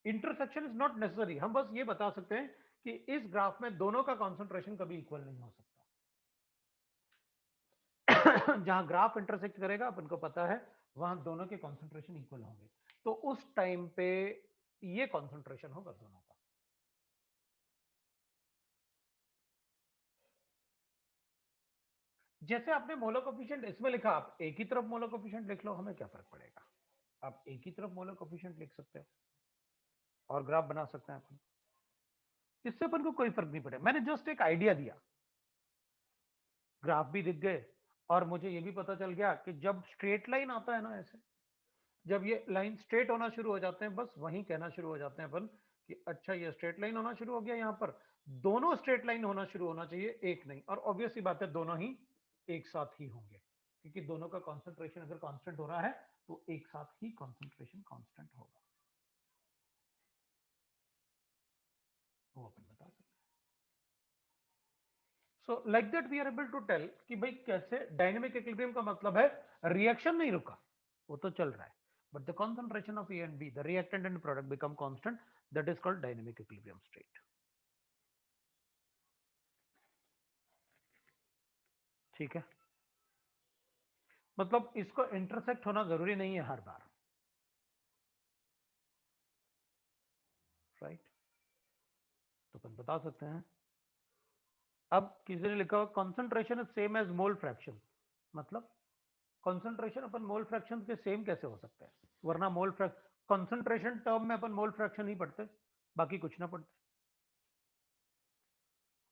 Intersection is not necessary, हम बस ये बता सकते हैं कि इस ग्राफ में दोनों का कॉन्सेंट्रेशन कभी इक्वल नहीं हो सकता। जहां ग्राफ इंटरसेक्ट करेगा अपन को पता है वहां दोनों के कॉन्सेंट्रेशन इक्वल होंगे, तो उस टाइम पे ये कॉन्सेंट्रेशन होगा दोनों का। जैसे आपने मोलर कोफिशिएंट इसमें लिखा, आप एक ही तरफ मोलर कोफिशिएंट लिख लो, हमें क्या फर्क पड़ेगा, आप एक ही तरफ मोलर कोफिशिएंट लिख सकते हो और ग्राफ बना सकते हैं अपन, इससे अपन को कोई फर्क नहीं पड़ेगा। मैंने जस्ट एक आइडिया दिया, ग्राफ भी दिख गए और मुझे ये भी पता चल गया कि जब स्ट्रेट लाइन आता है ना, ऐसे जब ये लाइन स्ट्रेट होना शुरू हो जाते हैं, बस वहीं कहना शुरू हो जाते हैं अपन कि अच्छा ये स्ट्रेट लाइन होना शुरू हो गया, यहाँ पर दोनों स्ट्रेट लाइन होना शुरू होना चाहिए, एक नहीं। और ऑब्वियस सी बात है दोनों ही एक साथ ही होंगे, क्योंकि दोनों का कॉन्सेंट्रेशन अगर कांस्टेंट हो रहा है तो एक साथ ही कॉन्सेंट्रेशन कांस्टेंट होगा, वो अपन बता सकते हैं। So like that we are able to tell कि भाई कैसे डायनेमिक इक्विलिब्रियम का मतलब है रिएक्शन नहीं रुका, वो तो चल रहा है, but the concentration of A and B, the reactant and product become constant, that is called dynamic equilibrium state। ठीक है, मतलब इसको इंटरसेक्ट होना जरूरी नहीं है हर बार, राइट, तो अपन बता सकते हैं। अब किसी ने लिखा concentration is same as mole fraction, मतलब कंसंट्रेशन अपन मोल फ्रैक्शन के सेम कैसे हो सकते हैं, वरना मोल फ्रैक्शन कंसंट्रेशन टर्म में अपन मोल फ्रैक्शन ही पढ़ते, बाकी कुछ ना पढ़ते,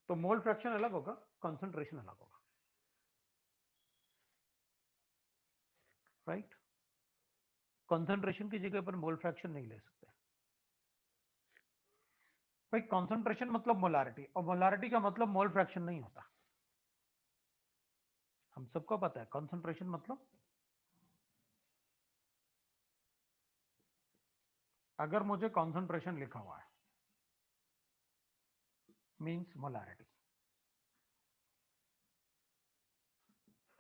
तो मोल फ्रैक्शन अलग होगा, कंसंट्रेशन अलग होगा, राइट। कंसंट्रेशन की जगह पर मोल फ्रैक्शन नहीं ले सकते भाई, कंसंट्रेशन मतलब मोलारिटी, और मोलारिटी का मतलब मोल फ्रैक्शन नहीं होता, हम सबको पता है कंसंट्रेशन मतलब अगर मुझे कंसंट्रेशन लिखा हुआ है मींस मोलारिटी,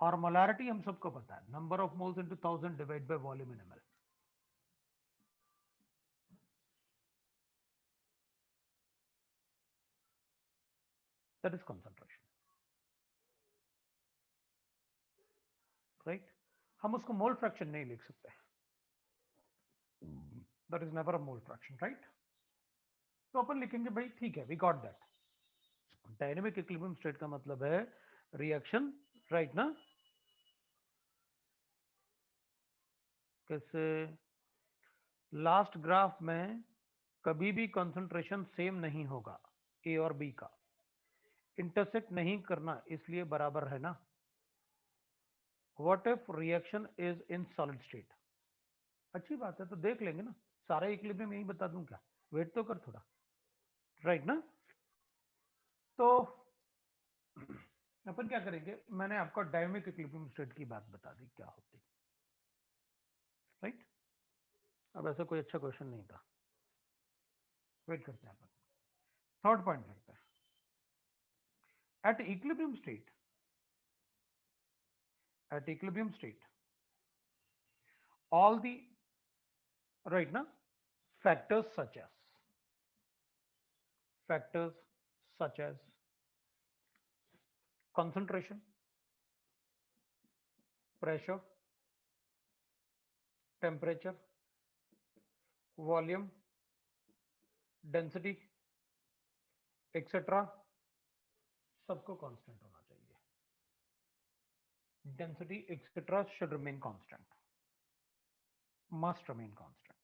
और मोलारिटी हम सबको पता है number of moles into 1000 divide by volume in mL, that is concentration, right. हम उसको मोल फ्रैक्शन नहीं लिख सकते, that is never a mole fraction, right. तो अपन लिखेंगे भाई ठीक है, we got that, dynamic equilibrium state का मतलब है रिएक्शन, राइट ना, कैसे लास्ट ग्राफ में कभी भी कंसंट्रेशन सेम नहीं होगा ए और बी का, इंटरसेक्ट नहीं करना इसलिए बराबर है ना, what if reaction is in solid state, अच्छी बात है, तो देख लेंगे ना, सारा इक्विलिब्रियम यही बता दूं क्या, वेट तो कर थोड़ा, राइट ना। तो अपन क्या करेंगे, मैंने आपको डायनेमिक इक्विलिब्रियम स्टेट की बात बता दी क्या होती, राइट। अब ऐसा कोई अच्छा क्वेश्चन नहीं था, वेट करते हैं अपन, थर्ड पॉइंट करते हैं। Eight equilibrium state, at equilibrium state all the right now factors such as concentration, pressure, temperature, volume, density etc सबको कांस्टेंट होना चाहिए, density etc should remain constant, must remain constant,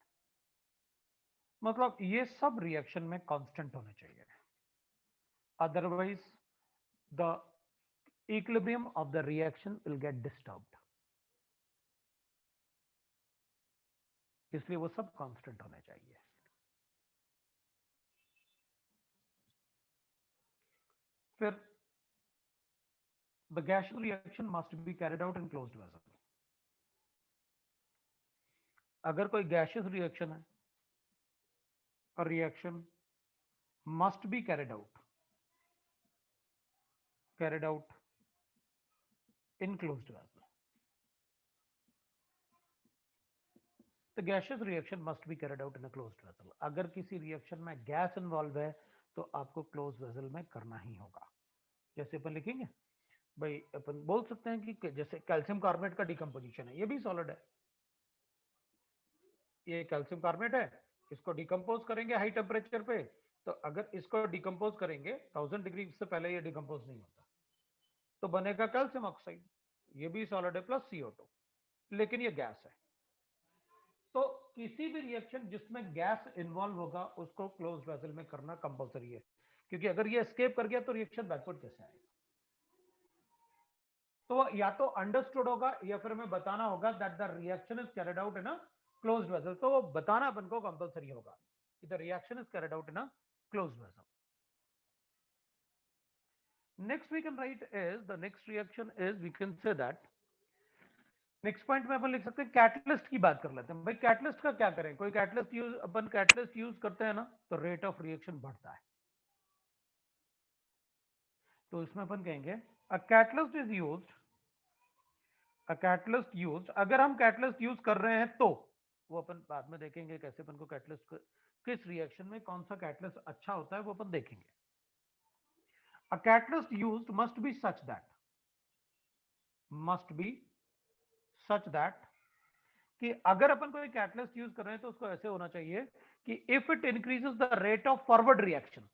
मतलब ये सब रिएक्शन में constant होने चाहिए, otherwise the equilibrium of the reaction will get disturbed, इसलिए वो सब कांस्टेंट होने चाहिए। फिर the gaseous reaction must be carried out in closed vessel, अगर कोई गैशियस रिएक्शन है और reaction must be carried out carried out in closed vessel. The gaseous reaction must be carried out in a closed vessel. अगर किसी reaction में gas involve है तो आपको क्लोज वेसल में करना ही होगा. जैसे अपन लिखेंगे भाई, अपन बोल सकते हैं कि जैसे कैल्शियम कार्बोनेट का डिकम्पोजिशन है, ये भी सॉलिड है. ये कैल्शियम कार्बोनेट है, इसको डिकम्पोज करेंगे हाई टेम्परेचर पे, तो अगर इसको डिकम्पोज करेंगे 1000 डिग्री से पहले ये डिकम्पोज नहीं होता, तो बनेगा कैल्शियम ऑक्साइड. ये भी सॉलिड है प्लस CO2, लेकिन ये गैस है. तो किसी भी रिएक्शन जिसमें गैस इन्वॉल्व होगा उसको क्लोज्ड वेसल में करना कंपलसरी है, क्योंकि अगर ये एस्केप कर गया तो रिएक्शन बैकवर्ड कैसे आएगा. तो या तो अंडरस्टूड होगा या फिर हमें बताना होगा that the reaction is carried out in a closed vessel. तो वो बताना अपन को कंपलसरी होगा कि the reaction is carried out in a closed vessel. Next we can write is the next reaction is, we can say that next point में अपन लिख सकते हैं कैटलिस्ट की बात कर लेते हैं. भाई कैटलिस्ट का क्या करें, कोई कैटलिस्ट यूज, अपन कैटलिस्ट यूज करते हैं ना तो रेट ऑफ रिएक्शन बढ़ता है. तो इसमें अपन कहेंगे a catalyst is used, a catalyst used. अगर हम कैटलिस्ट यूज कर रहे हैं तो वो अपन बाद में देखेंगे कैसे अपन को कैटलिस्ट किस रिएक्शन में कौन सा कैटलिस्ट अच्छा होता है वो अपन देखेंगे. A catalyst used must be such that, must be such that कि अगर अपन कोई कैटलिस्ट यूज कर रहे हैं तो उसको ऐसे होना चाहिए कि if it increases the rate of forward reaction,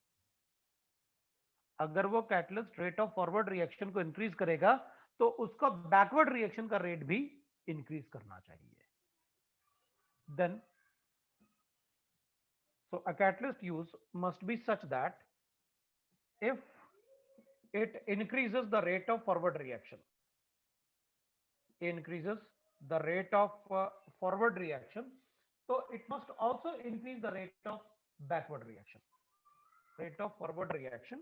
अगर वो catalyst rate of forward reaction को इंक्रीज करेगा तो उसका बैकवर्ड रिएक्शन का रेट भी इंक्रीज करना चाहिए. Then so a catalyst use must be such that if it increases the rate of forward reaction, increases the rate of forward reaction, so it must also increase the rate of backward reaction. Rate of forward reaction,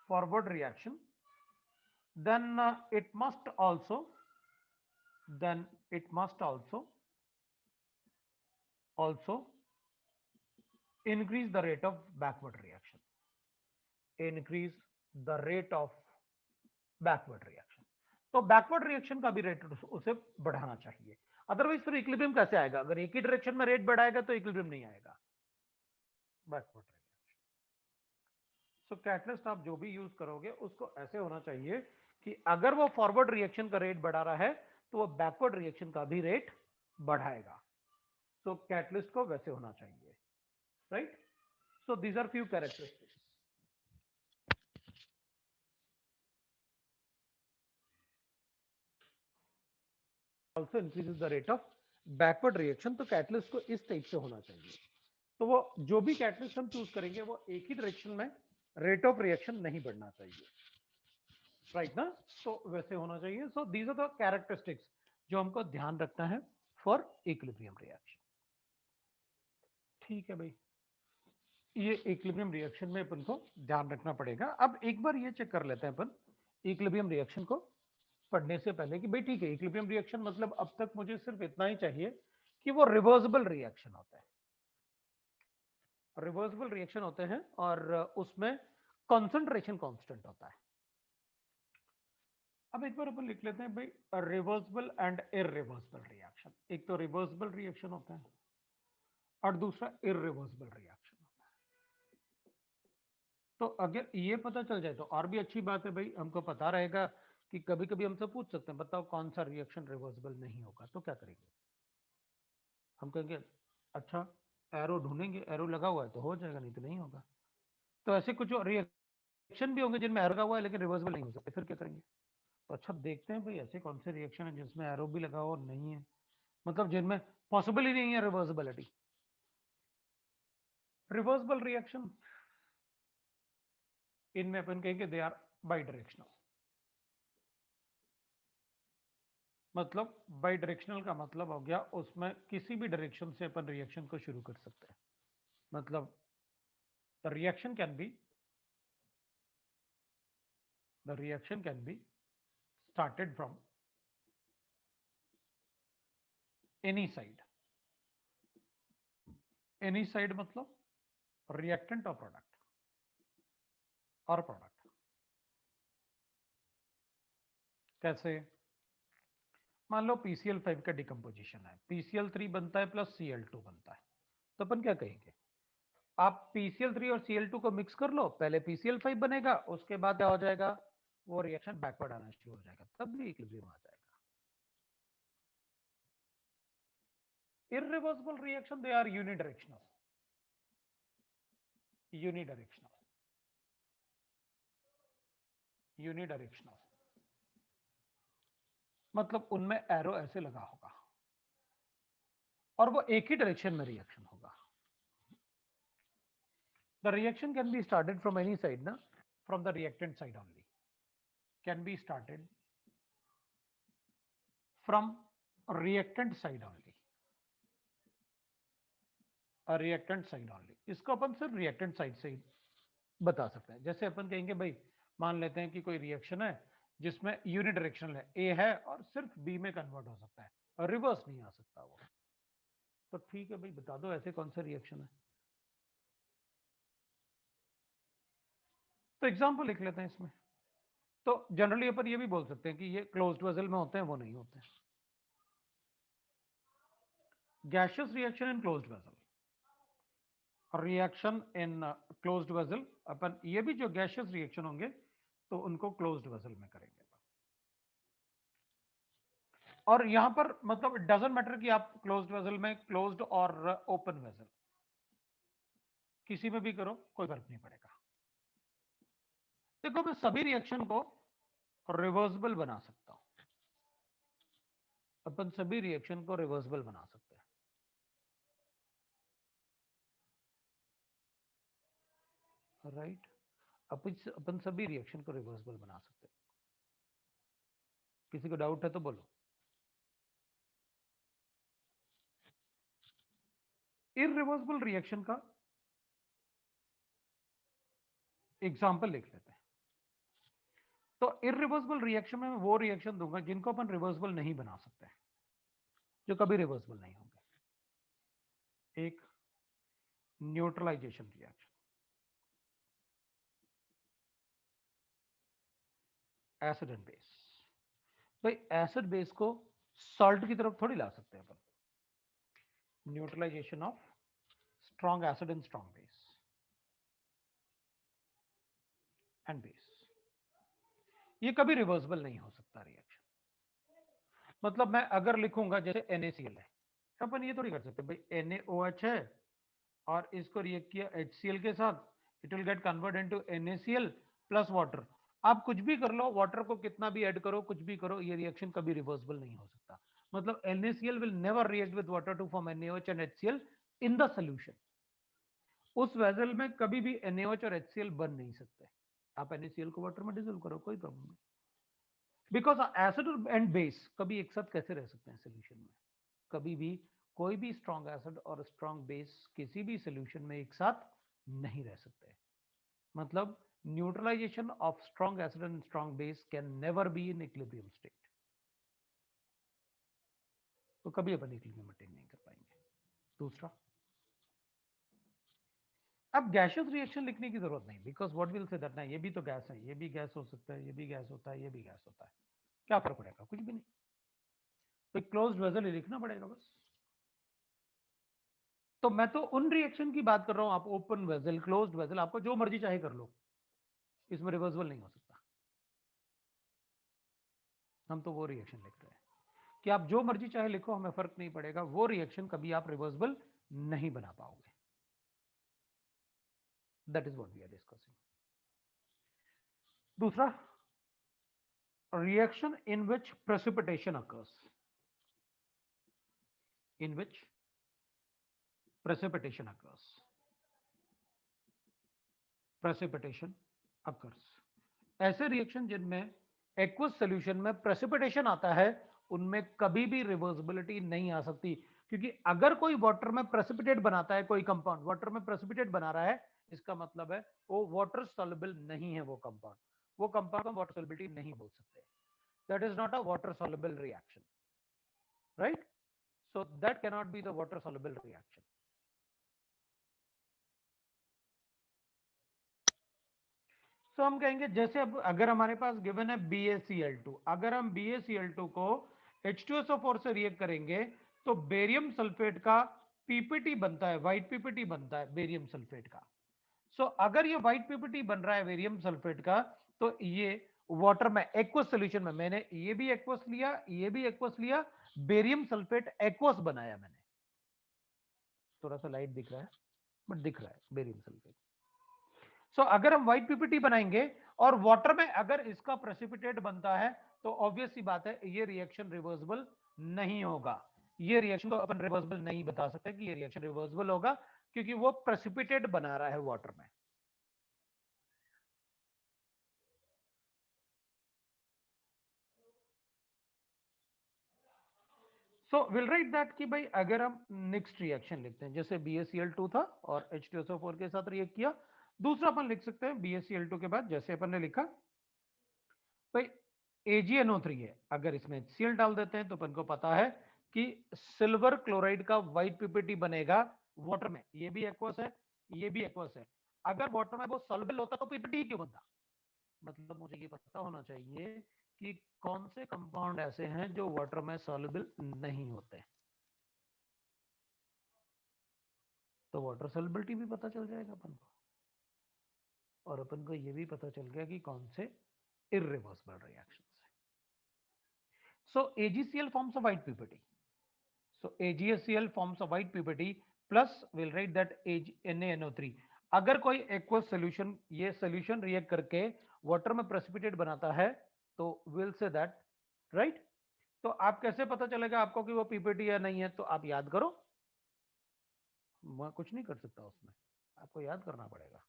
forward reaction, then it must also increase the rate of backward reaction, increase the rate of backward reaction. तो backward reaction का भी rate उसे बढ़ाना चाहिए, otherwise फिर equilibrium कैसे आएगा. अगर एक ही डायरेक्शन में रेट बढ़ाएगा तो इक्विलिब्रियम नहीं आएगा. Backward reaction. सो कैटलिस्ट आप जो भी यूज करोगे उसको ऐसे होना चाहिए कि अगर वो फॉरवर्ड रिएक्शन का रेट बढ़ा रहा है तो वो बैकवर्ड रिएक्शन का भी रेट बढ़ाएगा. तो कैटलिस्ट को वैसे होना चाहिए, right. So these are few characteristics. also increases the rate of backward reaction. तो कैटलिस्ट को इस टाइप से होना चाहिए. तो वो जो भी कैटलिस्ट हम चूज करेंगे वो एक ही डायरेक्शन में रेट ऑफ रिएक्शन नहीं बढ़ना चाहिए, राइट ना. तो वैसे होना चाहिए. So these are the characteristics जो हमको ध्यान रखना है फॉर इक्विलिब्रियम रिएक्शन. ठीक है भाई, ये इक्विलिब्रियम रिएक्शन में अपन को ध्यान रखना पड़ेगा. अब एक बार ये चेक कर लेते हैं अपन इक्विलिब्रियम रिएक्शन को पढ़ने से पहले कि भाई ठीक है, इक्विलिब्रियम रिएक्शन मतलब अब तक मुझे सिर्फ इतना ही चाहिए कि वो रिवर्सिबल रिएक्शन होता है, रिवर्सिबल रिएक्शन होते हैं और उसमें कंसंट्रेशन कांस्टेंट होता है. अब एक बार अपन लिख लेते हैं भाई रिवर्सिबल एंड इररिवर्सिबल रिएक्शन. एक तो रिवर्सिबल रिएक्शन होता है और दूसरा इररिवर्सिबल रिएक्शन होता है. तो अगर ये पता चल जाए तो और भी अच्छी बात है भाई, हमको पता रहेगा कि कभी कभी हमसे पूछ सकते हैं बताओ कौन सा रिएक्शन रिवर्सिबल नहीं होगा, तो क्या करेंगे. हम कहेंगे अच्छा एरो ढूंढेंगे, एरो लगा हुआ है तो हो जाएगा, नहीं तो नहीं होगा. तो ऐसे कुछ रिएक्शन भी होंगे जिनमें एरो लगा हुआ है लेकिन रिवर्सिबल नहीं हो सकते, फिर क्या करेंगे. तो अच्छा देखते हैं भाई ऐसे कौन से रिएक्शन है जिसमें एरो भी लगा हुआ और नहीं है, मतलब जिनमें पॉसिबल ही नहीं है रिवर्सिबिलिटी. रिवर्सिबल रिएक्शन इनमें अपन कहेंगे दे आर बाई डायरेक्शनल. मतलब बाई डायरेक्शनल का मतलब हो गया उसमें किसी भी डायरेक्शन से अपन रिएक्शन को शुरू कर सकते हैं. मतलब the reaction can be started from any side. Any side मतलब रिएक्टेंट और प्रोडक्ट. और प्रोडक्ट। कैसे? मान लो PCl5 का डिकम्पोजिशन है, PCl3 बनता है प्लस Cl2 बनता है, तो अपन क्या कहेंगे, आप PCl3 और Cl2 को मिक्स कर लो, पहले PCl5 बनेगा, उसके बाद क्या हो जाएगा, वो रिएक्शन बैकवर्ड आना शुरू हो जाएगा, तब भी इक्विलिब्रियम आ जाएगा। irreversible reaction, they are unidirectional, unidirectional, unidirectional, मतलब उनमें एरो ऐसे लगा होगा और वो एक ही डायरेक्शन में रिएक्शन होगा। The reaction can be started from any side, na? From the reactant side only. Can be started from reactant side only. A reactant side only. इसको अपन सिर्फ reactant side से ही बता सकते हैं। जैसे अपन कहेंगे भाई, मान लेते हैं कि कोई रिएक्शन है जिसमें यूनिडायरेक्शनल है, ए है और सिर्फ बी में कन्वर्ट हो सकता है और रिवर्स नहीं आ सकता वो, तो ठीक है भाई, बता दो ऐसे कौन सा रिएक्शन है। तो एग्जांपल लिख लेते हैं इसमें। तो जनरली अपन ये भी बोल सकते हैं कि ये क्लोज्ड वेसल में होते हैं, वो नहीं होते। Gaseous reaction in closed vessel, reaction in closed vessel, अपन ये भी जो गैसियस रिएक्शन होंगे तो उनको क्लोज्ड वेसल में करेंगे। और यहां पर मतलब डजंट मैटर कि आप क्लोज्ड वेसल में, क्लोज्ड और ओपन वेसल, किसी में भी करो कोई फर्क नहीं पड़ेगा। देखो मैं सभी रिएक्शन को रिवर्सिबल बना सकता हूं, अपन सभी रिएक्शन को रिवर्सिबल बना सकते हैं। राइट, अपन सभी रिएक्शन को रिवर्सिबल बना सकते हैं। किसी को डाउट है तो बोलो। इररिवर्सिबल रिएक्शन का एग्जांपल लिख लेते हैं। तो इररिवर्सिबल रिएक्शन में मैं वो रिएक्शन दूंगा जिनको अपन रिवर्सिबल नहीं बना सकते, जो कभी रिवर्सिबल नहीं होंगे। एक neutralisation reaction, acid and base. भाई एसिड बेस को सॉल्ट की तरफ थोड़ी ला सकते हैं अपन। Neutralisation of strong acid and strong base and base, ये कभी रिवर्सिबल नहीं हो सकता रिएक्शन। मतलब मैं अगर लिखूंगा जैसे NaCl है, अपन ये थोड़ी कर सकते भाई NaOH है और इसको रिएक्ट किया HCl के साथ, it will get convert into NaCl plus water. आप कुछ भी कर लो, वाटर को कितना भी ऐड करो, कुछ भी करो, ये रिएक्शन कभी रिवर्सिबल नहीं हो सकता। मतलब NaCl will never react with water to form NaOH and HCl in the solution. उस वेसल में कभी भी NaOH और HCl बन नहीं सकते। आप NaCl को वाटर में डिसोल्व करो, कोई प्रॉब्लम नहीं। बिकॉज एसिड एंड बेस कभी एक साथ कैसे रह सकते हैं सोल्यूशन में? कभी भी कोई भी स्ट्रॉन्ग एसिड और स्ट्रॉन्ग बेस किसी भी सोल्यूशन में एक साथ नहीं रह सकते। मतलब neutralisation of strong acid and strong base can never be in equilibrium state, तो कभी अपन इक्विलिब्रियम मेंटेन नहीं कर पाएंगे। दूसरा, अब गैसियस रिएक्शन लिखने की जरूरत नहीं, because what will say that ना ये भी तो गैस है, ये भी गैस हो सकता है, ये भी गैस होता है, ये भी गैस होता है, क्या फर्क पड़ेगा? कुछ भी नहीं। तो क्लोज्ड वेसल ही लिखना पड़ेगा बस। तो मैं तो उन रिएक्शन की बात कर रहा हूं, आप ओपन वेसल, क्लोज्ड वेसल, आपको जो मर्जी चाहे कर लो, इसमें रिवर्सिबल नहीं हो सकता। हम तो वो रिएक्शन लिख रहे हैं कि आप जो मर्जी चाहे लिखो, हमें फर्क नहीं पड़ेगा, वो रिएक्शन कभी आप रिवर्सिबल नहीं बना पाओगे। That is what we are discussing. दूसरा, reaction in which precipitation occurs, in which precipitation occurs, precipitation occurs, ऐसे रिएक्शन जिनमें एक्वस सॉल्यूशन में प्रेसिपिटेशन आता है, उनमें कभी भी रिवर्सिबिलिटी नहीं आ सकती। क्योंकि अगर कोई वाटर में प्रेसिपिटेट बनाता है, कोई कंपाउंड वाटर में प्रेसिपिटेट बना रहा है, इसका मतलब है वो वाटर सॉल्युबल नहीं है। वो कंपाउंड, वो कंपाउंड को वाटर सॉल्युबिलिटी नहीं बोल सकते। That is not a water soluble reaction, right? So that cannot be the water soluble reaction. तो हम कहेंगे जैसे अब अगर हमारे पास गिवन है BaCl2, अगर हम BaCl2 को H2SO4 से रिएक्ट करेंगे तो बेरियम सल्फेट का पीपीटी बनता है, व्हाइट पीपीटी बनता है बेरियम सल्फेट का। सो अगर ये व्हाइट पीपीटी बन रहा है बेरियम सल्फेट का, तो ये वाटर में एक्वस सोल्यूशन में, मैंने ये भी एक्वस लिया, ये भी एक्वस लिया, बेरियम सल्फेट एक्वस बनाया मैंने। थोड़ा सा लाइट दिख रहा है बट दिख रहा है बेरियम सल्फेट। सो अगर हम व्हाइट पीपीटी बनाएंगे और वाटर में अगर इसका प्रेसिपिटेट बनता है तो ऑब्वियस सी बात है ये रिएक्शन रिवर्सिबल नहीं होगा। ये रिएक्शन को अपन रिवर्सिबल नहीं बता सकते कि ये रिएक्शन रिवर्सिबल होगा, क्योंकि वो प्रेसिपिटेट बना रहा है वाटर में। सो विल राइट दैट कि भाई अगर हम नेक्स्ट रिएक्शन लिखते हैं, जैसे BaCl2 था और H2SO4 के साथ रिएक्ट किया, दूसरा अपन लिख सकते हैं BaCl2 के बाद जैसे अपन ने लिखा भाई AgNO3 है, अगर इसमें HCl डाल देते हैं तो अपन को पता है कि सिल्वर क्लोराइड का व्हाइट पीपीटी बनेगा वाटर में। ये भी एक्वस है, ये भी एक्वस है। अगर वाटर में वो सॉल्युबल होता तो पीपीटी क्यों बनता? मतलब मुझे ये पता होना चाहिए कि कौन से कंपाउंड ऐसे हैं जो वाटर में सॉल्युबल नहीं होते, तो वाटर सॉल्युबिलिटी भी पता चल जाएगा अपन को, और अपन को ये भी पता चल गया कि कौन से इररिवर्सिबल रिएक्शन है। सो AgCl forms a white PPT. So AgCl forms a white PPT plus we'll write that NaNO3. अगर कोई एक्वस सोल्यूशन ये सोल्यूशन रिएक्ट करके वाटर में प्रेसिपिटेट बनाता है तो विल से दैट राइट। तो आप कैसे पता चलेगा आपको कि वो पीपीटी या नहीं है? तो आप याद करो, मैं कुछ नहीं कर सकता उसमें, आपको याद करना पड़ेगा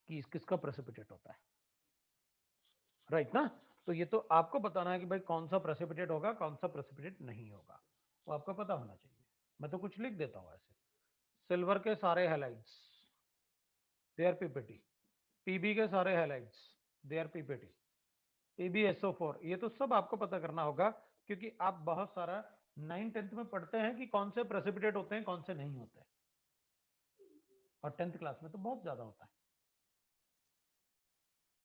कि किसका प्रेसिपिटेट होता है, राइट ना। तो ये तो आपको बताना है कि भाई कौन सा प्रेसिपिटेट होगा, कौन सा प्रेसिपिटेट नहीं होगा, वो आपको पता होना चाहिए। मैं तो कुछ लिख देता हूँ ऐसे, सिल्वर के सारे halides they are PPT, PB के सारे halides they are PPT, PbSO4, ये तो सब आपको पता करना होगा, क्योंकि आप बहुत सारा 9th-10th में पढ़ते हैं कि कौन से प्रेसिपिटेट होते हैं, कौन से नहीं होते हैं, और 10th क्लास में तो बहुत ज्यादा होता है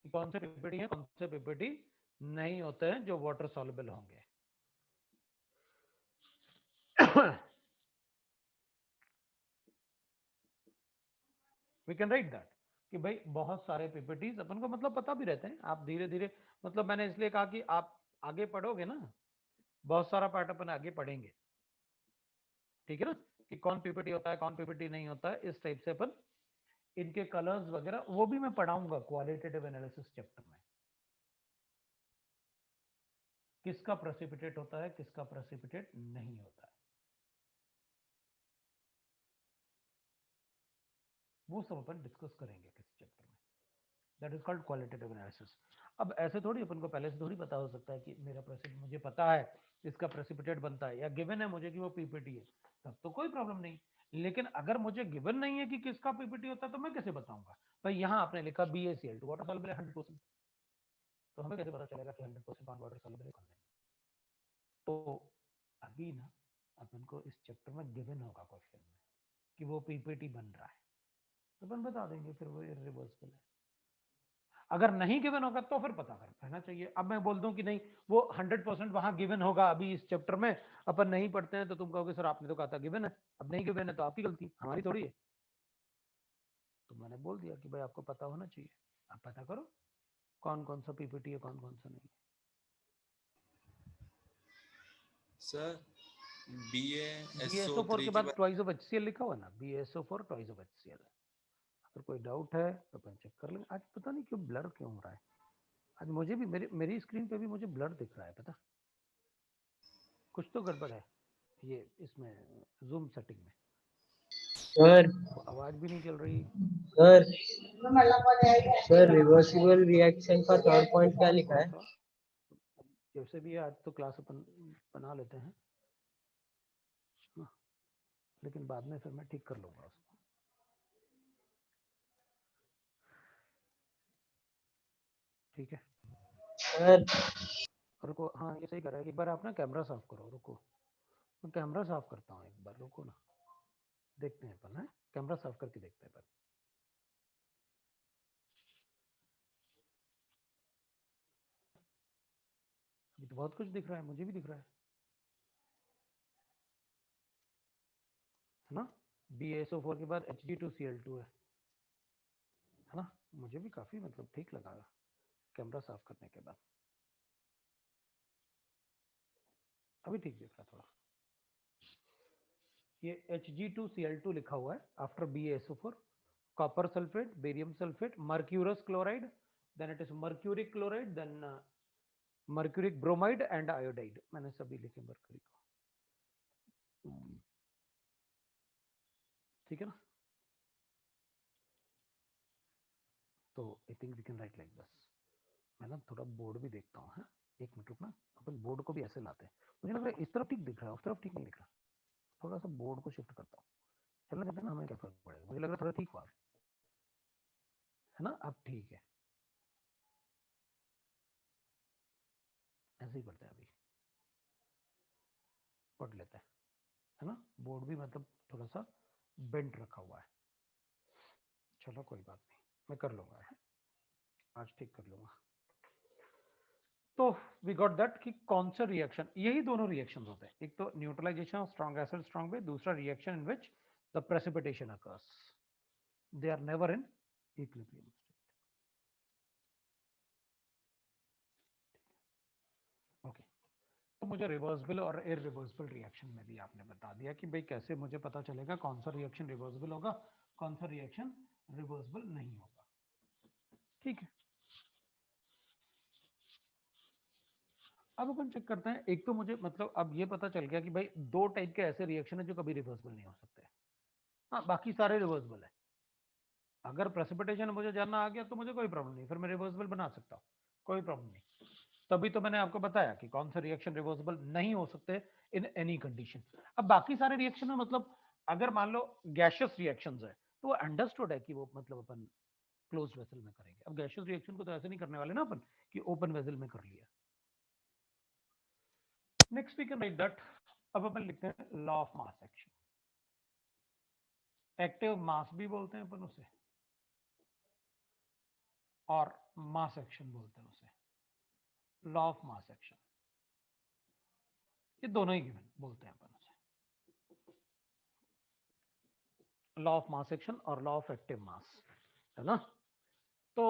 कि कौन से पीपीटी है, कौन से पीपीटी नहीं होते हैं जो वाटर सॉल्युबल होंगे। वी कैन राइट दैट कि भाई बहुत सारे पीपीटीज अपन को मतलब पता भी रहते हैं, आप धीरे धीरे, मतलब मैंने इसलिए कहा कि आप आगे पढ़ोगे ना, बहुत सारा पार्ट अपन आगे पढ़ेंगे, ठीक है ना, कि कौन पीपीटी होता है, कौन पीपीटी नहीं होता है, इस टाइप से अपन इनके कलर्स वगैरह वो भी मैं पढ़ाऊंगा क्वालिटेटिव एनालिसिस चैप्टर में, किसका प्रेसिपिटेट होता है, किसका प्रेसिपिटेट नहीं होता है, वो सब अपन डिस्कस करेंगे किस चैप्टर में। That is called qualitative analysis. अब ऐसे थोड़ी अपन को पहले से थोड़ी पता हो सकता है कि मेरा प्रेसिपिटेट, मुझे पता है इसका प्रेसिपिटेट बनता है, या गिवन है मुझे कि वो पीपीटी है, तब तो कोई प्रॉब्लम नहीं। लेकिन अगर मुझे गिवन नहीं है कि किसका पीपीटी होता है तो मैं कैसे बताऊंगा? भाई यहाँ आपने लिखा BaCl2 वाटर सॉल्युबल है 100%, तो हमें कैसे पता चलेगा कि 100% कौन वाटर सॉल्युबल है कौन नहीं? तो अभी ना अपन को इस चैप्टर में गिवन होगा क्वेश्चन में कि वो पीपीटी बन रहा है, तो अपन बता देंगे, फिर वो इरिवर्सिबल है। अगर नहीं गिवन होगा तो फिर पता कर रहना चाहिए। अब मैं बोल दूं कि नहीं वो 100% वहां गिवन होगा, अभी इस चैप्टर में अपन नहीं पढ़ते हैं, तो तुम कहोगे सर आपने तो कहा था गिवन है, अब नहीं गिवन है तो आपकी गलती, हमारी थोड़ी है। तो मैंने बोल दिया कि भाई आपको पता होना चाहिए, आप पता करो कौन कौन सा पीपीटी है, कौन कौन सा नहीं। सर BaSO4 BaSO3 के के बाद बाद ट्वाइस ऑफ HCl लिखा हुआ ना, BaSO4 ट्वाइस ऑफ HCl। अगर कोई डाउट है तो अपन चेक कर लेंगे। आज पता नहीं क्यों ब्लर क्यों हो रहा है, आज मुझे भी मेरी स्क्रीन पे भी मुझे ब्लर दिख रहा है, पता कुछ तो गड़बड़ है ये इसमें जूम सेटिंग में। सर आवाज भी नहीं चल रही। सर सर रिवर्सिबल रिएक्शन का थर्ड पॉइंट क्या लिखा है? जैसे भी आज तो क्लास अपन बना लेते हैं, लेकिन बाद में फिर मैं ठीक कर लूंगा उसको, ठीक है। सर रुको, हाँ ये सही कर रहा है, एक बार आप ना कैमरा साफ करो, रुको मैं कैमरा साफ करता हूँ एक बार, रुको ना, देखते हैं अपन, है कैमरा साफ करके देखते हैं अपन। तो बहुत कुछ दिख रहा है, मुझे भी दिख रहा है ना। BaSO4 के बाद Hg2Cl2 है ना। मुझे भी काफी मतलब ठीक लगा कैमरा साफ करने के बाद, अभी ठीक दिख रहा थोड़ा। ये Hg2Cl2 लिखा हुआ है after BaSO4, copper sulphate, barium sulphate, mercurous chloride, then it is mercuric chloride, then mercuric bromide and iodide. मैंने सभी लिखे मर्क्यूरी को, ठीक है ना। तो I think we can write like this. मैं ना थोड़ा बोर्ड भी देखता हूँ, एक मिनट रुकना। अपन बोर्ड को भी ऐसे लाते हैं, मुझे लग रहा है इस तरफ ठीक दिख रहा है, उस तरफ ठीक नहीं दिख रहा। थोड़ा सा बोर्ड को शिफ्ट करता हूँ, चलना कहते हैं ना, हमें क्या फर्क पड़ेगा। मुझे लग रहा है थोड़ा ठीक हुआ है ना, अब ठीक है। ऐसे ही करते हैं, अभी पढ़ लेते हैं, है ना। बोर्ड भी मतलब थोड़ा सा बेंट रखा हुआ है, चलो कोई बात नहीं, मैं कर लूंगा, है आज ठीक कर लूंगा। तो वी गॉट दैट कि कौन सा रिएक्शन, यही दोनों रिएक्शंस होते हैं, एक तो neutralisation of strong acid strong base, दूसरा reaction in which the precipitation occurs, they are never in equilibrium. Okay, तो मुझे रिवर्सिबल और इरिवर्सिबल रिएक्शन में भी आपने बता दिया कि भाई कैसे मुझे पता चलेगा कौन सा रिएक्शन रिवर्सिबल होगा, कौन सा रिएक्शन रिवर्सिबल नहीं होगा, ठीक है। अब अपन चेक करते हैं, एक तो मुझे मतलब अब ये पता चल गया कि भाई दो टाइप के ऐसे रिएक्शन है जो कभी रिवर्सिबल नहीं हो सकते, हाँ बाकी सारे रिवर्सिबल है। अगर प्रेसिपिटेशन मुझे जानना आ गया तो मुझे कोई प्रॉब्लम नहीं, फिर मैं रिवर्सिबल बना सकता हूँ, कोई प्रॉब्लम नहीं। तभी तो मैंने आपको बताया कि कौन सा रिएक्शन रिवर्सिबल नहीं हो सकते इन एनी कंडीशन। अब बाकी सारे रिएक्शन में मतलब अगर मान लो गैशियस रिएक्शंस है तो वो अंडरस्टूड है कि वो मतलब अपन क्लोज्ड वेसल में करेंगे। अब गैशियस रिएक्शन को तो ऐसे नहीं करने वाले ना अपन कि ओपन वेसल में कर लिया। Next we can write that, अब अपन लिखते हैं law of mass action. Active mass भी बोलते हैं अपन उसे, और मास एक्शन बोलते हैं उसे, लॉ ऑफ मास एक्शन, ये दोनों ही गिवन बोलते हैं अपन उसे, लॉ ऑफ मास एक्शन और लॉ ऑफ एक्टिव मास, है ना। तो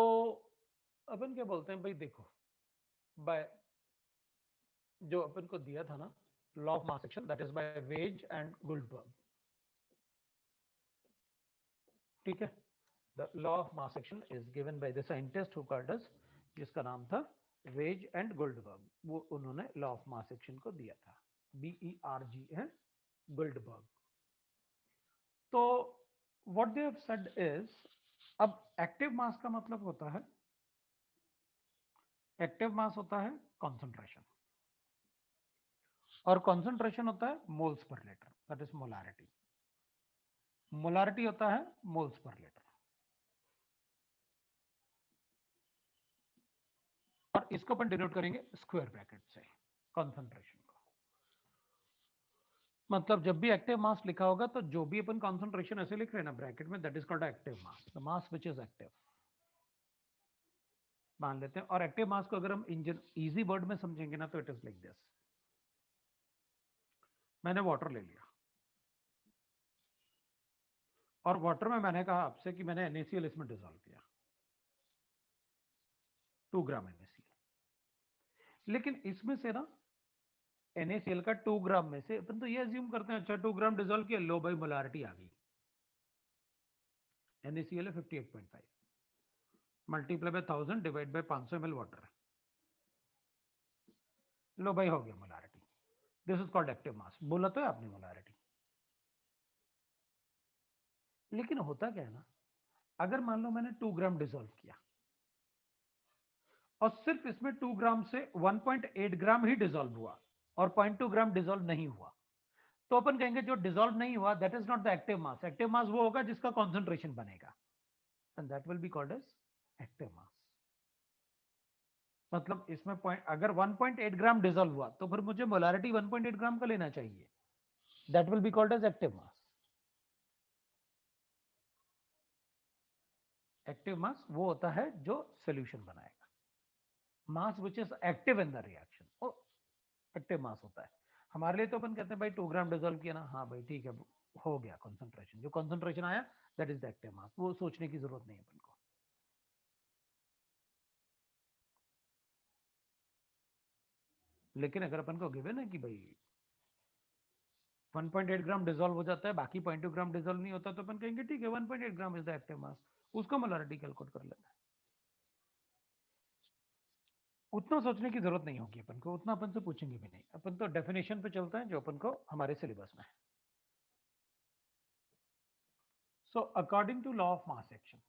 अपन क्या बोलते हैं भाई, देखो बाय जो अपन को दिया था ना law of mass action, that is by Waage and Guldberg, ठीक है। The law of mass action is given by the scientist who called us, जिसका नाम था वेज एंड गुल्डबर्ग, वो उन्होंने लॉ ऑफ मास एक्शन को दिया था, BERG है, गुल्डबर्ग। तो what they have said is, अब एक्टिव मास का मतलब होता है, एक्टिव मास होता है कंसंट्रेशन, और कंसंट्रेशन होता है moles per litre, that is molarity. Molarity होता है मोल्स पर लीटर, और इसको अपन डिनोट करेंगे स्क्वायर ब्रैकेट से, कंसंट्रेशन को। मतलब जब भी एक्टिव मास लिखा होगा तो जो भी अपन कंसंट्रेशन ऐसे लिख रहे हैं ना ब्रैकेट में, that is called active mass, the mass which is active मान लेते हैं। और एक्टिव मास को अगर हम इंजन इजी वर्ड में समझेंगे ना तो इट इज लाइक दिस, मैंने वाटर ले लिया और वाटर में मैंने कहा आपसे कि मैंने NaCl इसमें डिसॉल्व किया, 2 ग्राम NaCl, लेकिन इसमें से ना NaCl का 2 ग्राम में से अपन तो ये अज्यूम करते हैं अच्छा 2 ग्राम डिसॉल्व किया, लो भाई मोलारिटी आ गई, NaCl है 58.5 multiply by 1000 divide bye 500 ml water है, लो भाई हो गया molarity, this is called active mass. बोला तो है आपने मोलारिटी। लेकिन होता क्या है ना, अगर मान लो मैंने 2 ग्राम डिसॉल्व किया और सिर्फ इसमें 2 ग्राम से 1.8 ग्राम ही डिसॉल्व हुआ और 0.2 ग्राम डिसॉल्व नहीं हुआ, तो अपन कहेंगे जो डिसॉल्व नहीं हुआ that is not the active mass. Active mass वो होगा जिसका कॉन्सेंट्रेशन बनेगा, and that will be called as active mass. मतलब इसमें अगर 1.8 ग्राम डिसॉल्व हुआ तो फिर मुझे मोलारिटी 1.8 ग्राम का लेना चाहिए, that will be called as active mass. Active mass वो होता है जो सॉल्यूशन बनाएगा, mass which is active in the reaction. Active mass होता है। हमारे लिए तो अपन कहते हैं भाई 2 ग्राम डिजोल्व किया ना, हाँ भाई ठीक है, हो गया कॉन्सेंट्रेशन, जो कॉन्सेंट्रेशन आया that is the active mass, वो सोचने की जरूरत नहीं है अपन को। लेकिन अगर अपन को गिवन है कि भाई 1.8 ग्राम डिजोल्व हो जाता है, बाकी 0.2 ग्राम डिजोल्व नहीं होता, तो अपन कहेंगे ठीक है 1.8 ग्राम इज द एक्टिव मास, उसको मोलरिटी कैलकुलेट कर लेना है। उतना सोचने की जरूरत नहीं होगी अपन को, उतना अपन से पूछेंगे भी नहीं, अपन तो डेफिनेशन पे चलता है जो अपन को हमारे सिलेबस में है। So according to law of mass action,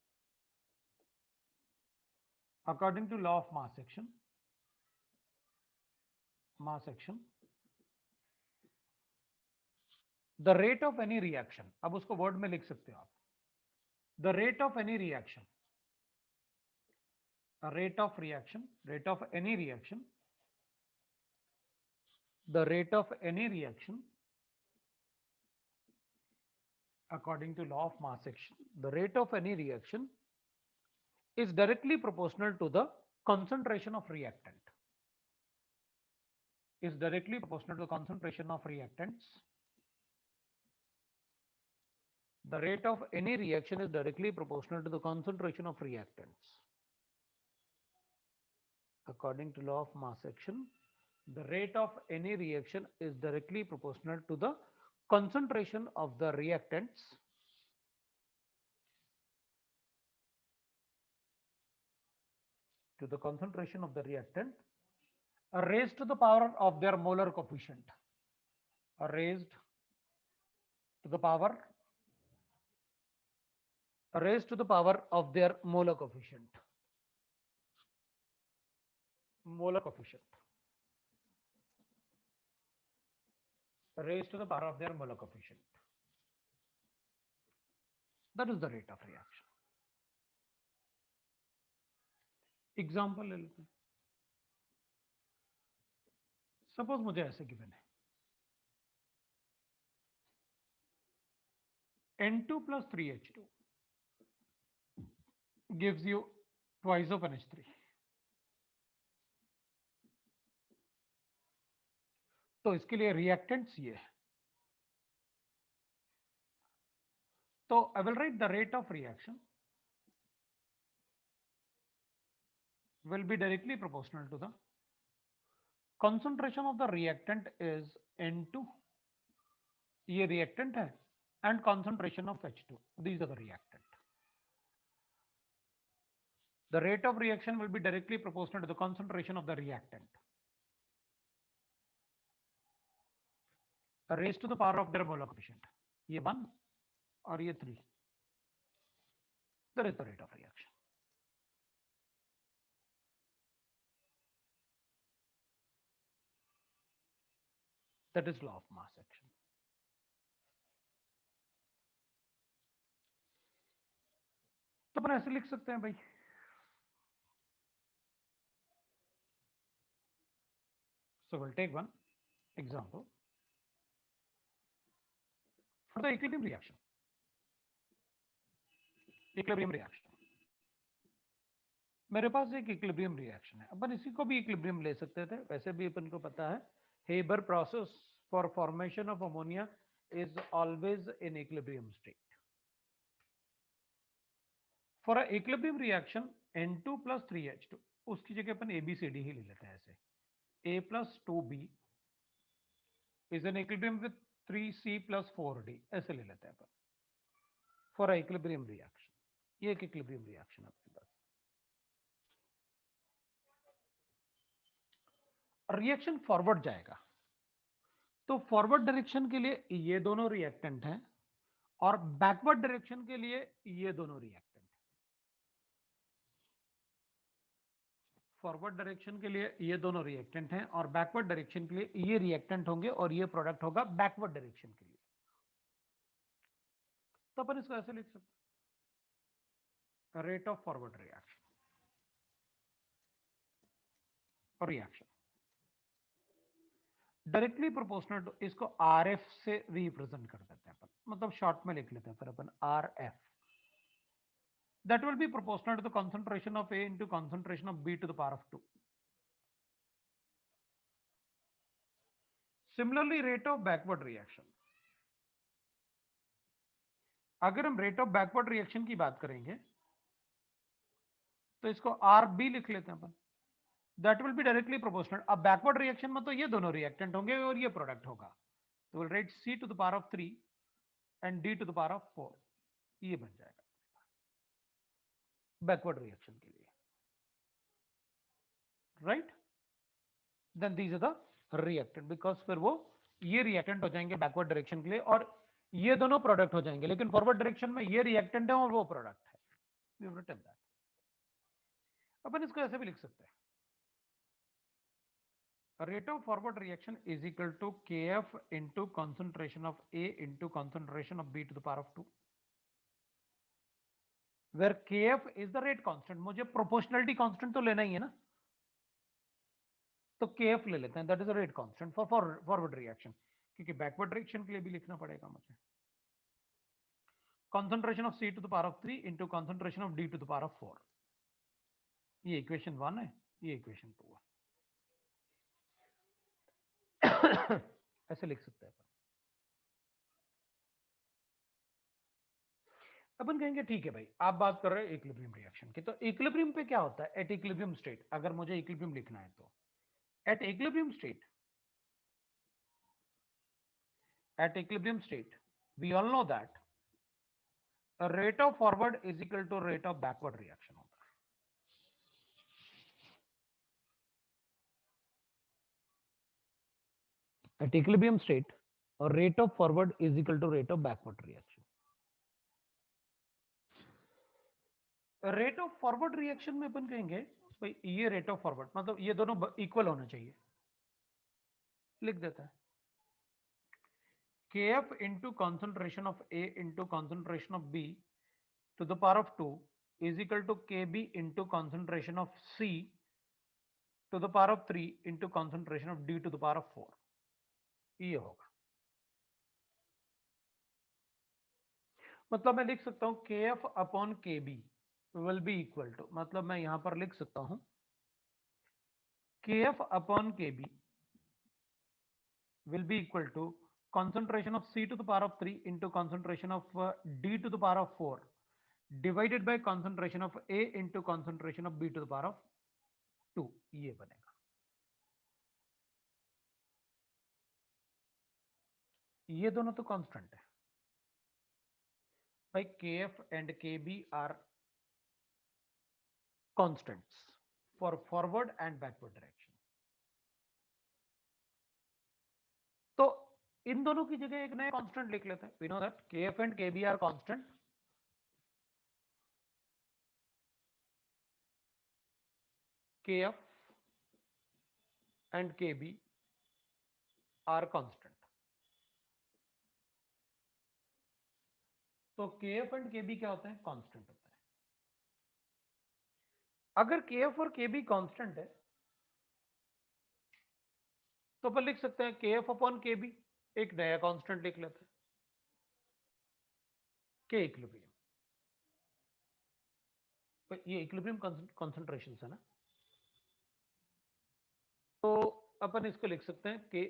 according to law of mass action, the rate of any reaction, अब उसको वर्ड में लिख सकते हो आप, the rate of any reaction, rate of reaction, rate of any reaction, the rate of any reaction according to law of mass action, the rate of any reaction is directly proportional to the concentration of reactant, is directly proportional to the concentration of reactants. The rate of any reaction is directly proportional to the concentration of reactants. According to law of mass action, the rate of any reaction is directly proportional to the concentration of the reactants raised to the power of their molar coefficient, raised to the power of their molar coefficient, raised to the power of their molar coefficient. That is the rate of reaction. Example ले लेते हैं, suppose मुझे ऐसे given है N2 plus 3H2 gives you twice of NH3. तो इसके लिए reactants ये है, तो I will right the rate of reaction will be directly proportional to the concentration of the reactant is N2, ये reactant है, and concentration of H2, these are the reactant. The rate of reaction will be directly proportional to the concentration of the reactant raised to the power of their molar coefficient, ये 1 और ये 3, that is the rate of reaction. That is law of mass action. तो अपन ऐसे लिख सकते हैं भाई, so we'll take one example for the equilibrium reaction. Equilibrium reaction, मेरे पास एक इक्विलिब्रियम रिएक्शन है, अपन इसी को भी इक्विलिब्रियम ले सकते थे, वैसे भी अपन को पता है Haber process for formation of ammonia is always in equilibrium state. For a equilibrium reaction N2 plus 3H2, उसकी जगह अपन ABCD ही ले लेते हैं, ऐसे A plus 2B is an equilibrium with 3C plus 4D, ऐसे ले लेते हैं अपन फॉर अ इक्विलिब्रियम रिएक्शन. ये एक इक्विलिब्रियम रिएक्शन आपके पास. रिएक्शन फॉरवर्ड जाएगा, तो फॉरवर्ड डायरेक्शन के लिए ये दोनों रिएक्टेंट हैं और बैकवर्ड डायरेक्शन के लिए ये दोनों रिएक्टेंट हैं. फॉरवर्ड डायरेक्शन के लिए ये दोनों रिएक्टेंट हैं और बैकवर्ड डायरेक्शन के लिए ये रिएक्टेंट होंगे और ये प्रोडक्ट होगा बैकवर्ड डायरेक्शन के लिए. तो अपन इसको ऐसे लिख सकते हैं, रेट ऑफ फॉरवर्ड रिएक्शन और रिएक्शन डायरेक्टली प्रोपोर्शनल टू, इसको RF से रिप्रेजेंट कर देते हैं अपन, मतलब शॉर्ट में लिख लेते हैं फिर अपन RF. That will be proportional to the concentration of A into concentration of B to the power of 2. Similarly rate of backward reaction, अगर हम रेट ऑफ बैकवर्ड रिएक्शन की बात करेंगे तो इसको RB लिख लेते हैं अपन, that will be directly proportional. अब बैकवर्ड रिएक्शन में तो ये दोनों रिएक्टेंट होंगे और ये प्रोडक्ट होगा, तो will write C to the power of 3 and D to the power of 4, ये बन जाएगा बैकवर्ड रिएक्शन के लिए, right. Then these are the reactant, because फिर वो ये रिएक्टेंट हो जाएंगे बैकवर्ड डायरेक्शन के लिए और ये दोनों प्रोडक्ट हो जाएंगे, लेकिन फॉरवर्ड डायरेक्शन में ये रिएक्टेंट है और वो प्रोडक्ट है। We have written that. अपन इसको ऐसे भी लिख सकते हैं, rate of forward reaction is equal to Kf into concentration of A into concentration of B to the power of 2, where Kf is the rate constant। मुझे proportionality constant तो लेना ही है ना, तो Kf ले लेते हैं, that is a rate constant for forward reaction, क्योंकि backward direction के लिए भी लिखना पड़ेगा मुझे। concentration of C to the power of 3 into concentration of D to the power of 4, ये इक्वेशन 1 है, ये इक्वेशन 2 है। ऐसे लिख सकते हैं अपन कहेंगे ठीक है भाई, आप बात कर रहे हैं इक्विलिब्रियम रिएक्शन की, तो इक्विलिब्रियम पे क्या होता है एट इक्विलिब्रियम स्टेट। अगर मुझे इक्विलिब्रियम लिखना है तो at equilibrium state we all know that rate of forward is equal to rate of backward reaction होता है। एट इक्विलिब्रियम स्टेट और rate of forward is equal to rate of backward reaction. Rate of forward reaction में अपन कहेंगे भाई ये rate of forward मतलब ये दोनों इक्वल होना चाहिए, लिख देता है Kf into concentration of A into concentration of B to the power of 2 is equal to Kb into concentration of C to the power of 3 into concentration of D to the power of 4, ये होगा। मतलब मैं लिख सकता हूं Kf upon Kb will be equal to, मतलब मैं यहां पर लिख सकता हूं Kf upon Kb will be equal to concentration of C to the power of 3 into concentration of D to the power of 4 divided by concentration of A into concentration of B to the power of 2, ये बनेगा। ये दोनों तो constant है भाई, Kf and Kb are constants for forward and backward direction। तो इन दोनों की जगह एक नया कांस्टेंट लिख लेते हैं। We know that Kf and Kb are constant, Kf and Kb are constant। तो Kf and Kb क्या होते हैं, कांस्टेंट होता है। अगर Kf और Kb कांस्टेंट है तो अपन लिख सकते हैं Kf अपॉन Kb, एक नया कांस्टेंट लिख लेते हैं K इक्विलिब्रियम। ये इक्विलिब्रियम कॉन्सेंट्रेशन है ना, तो अपन इसको लिख सकते हैं कि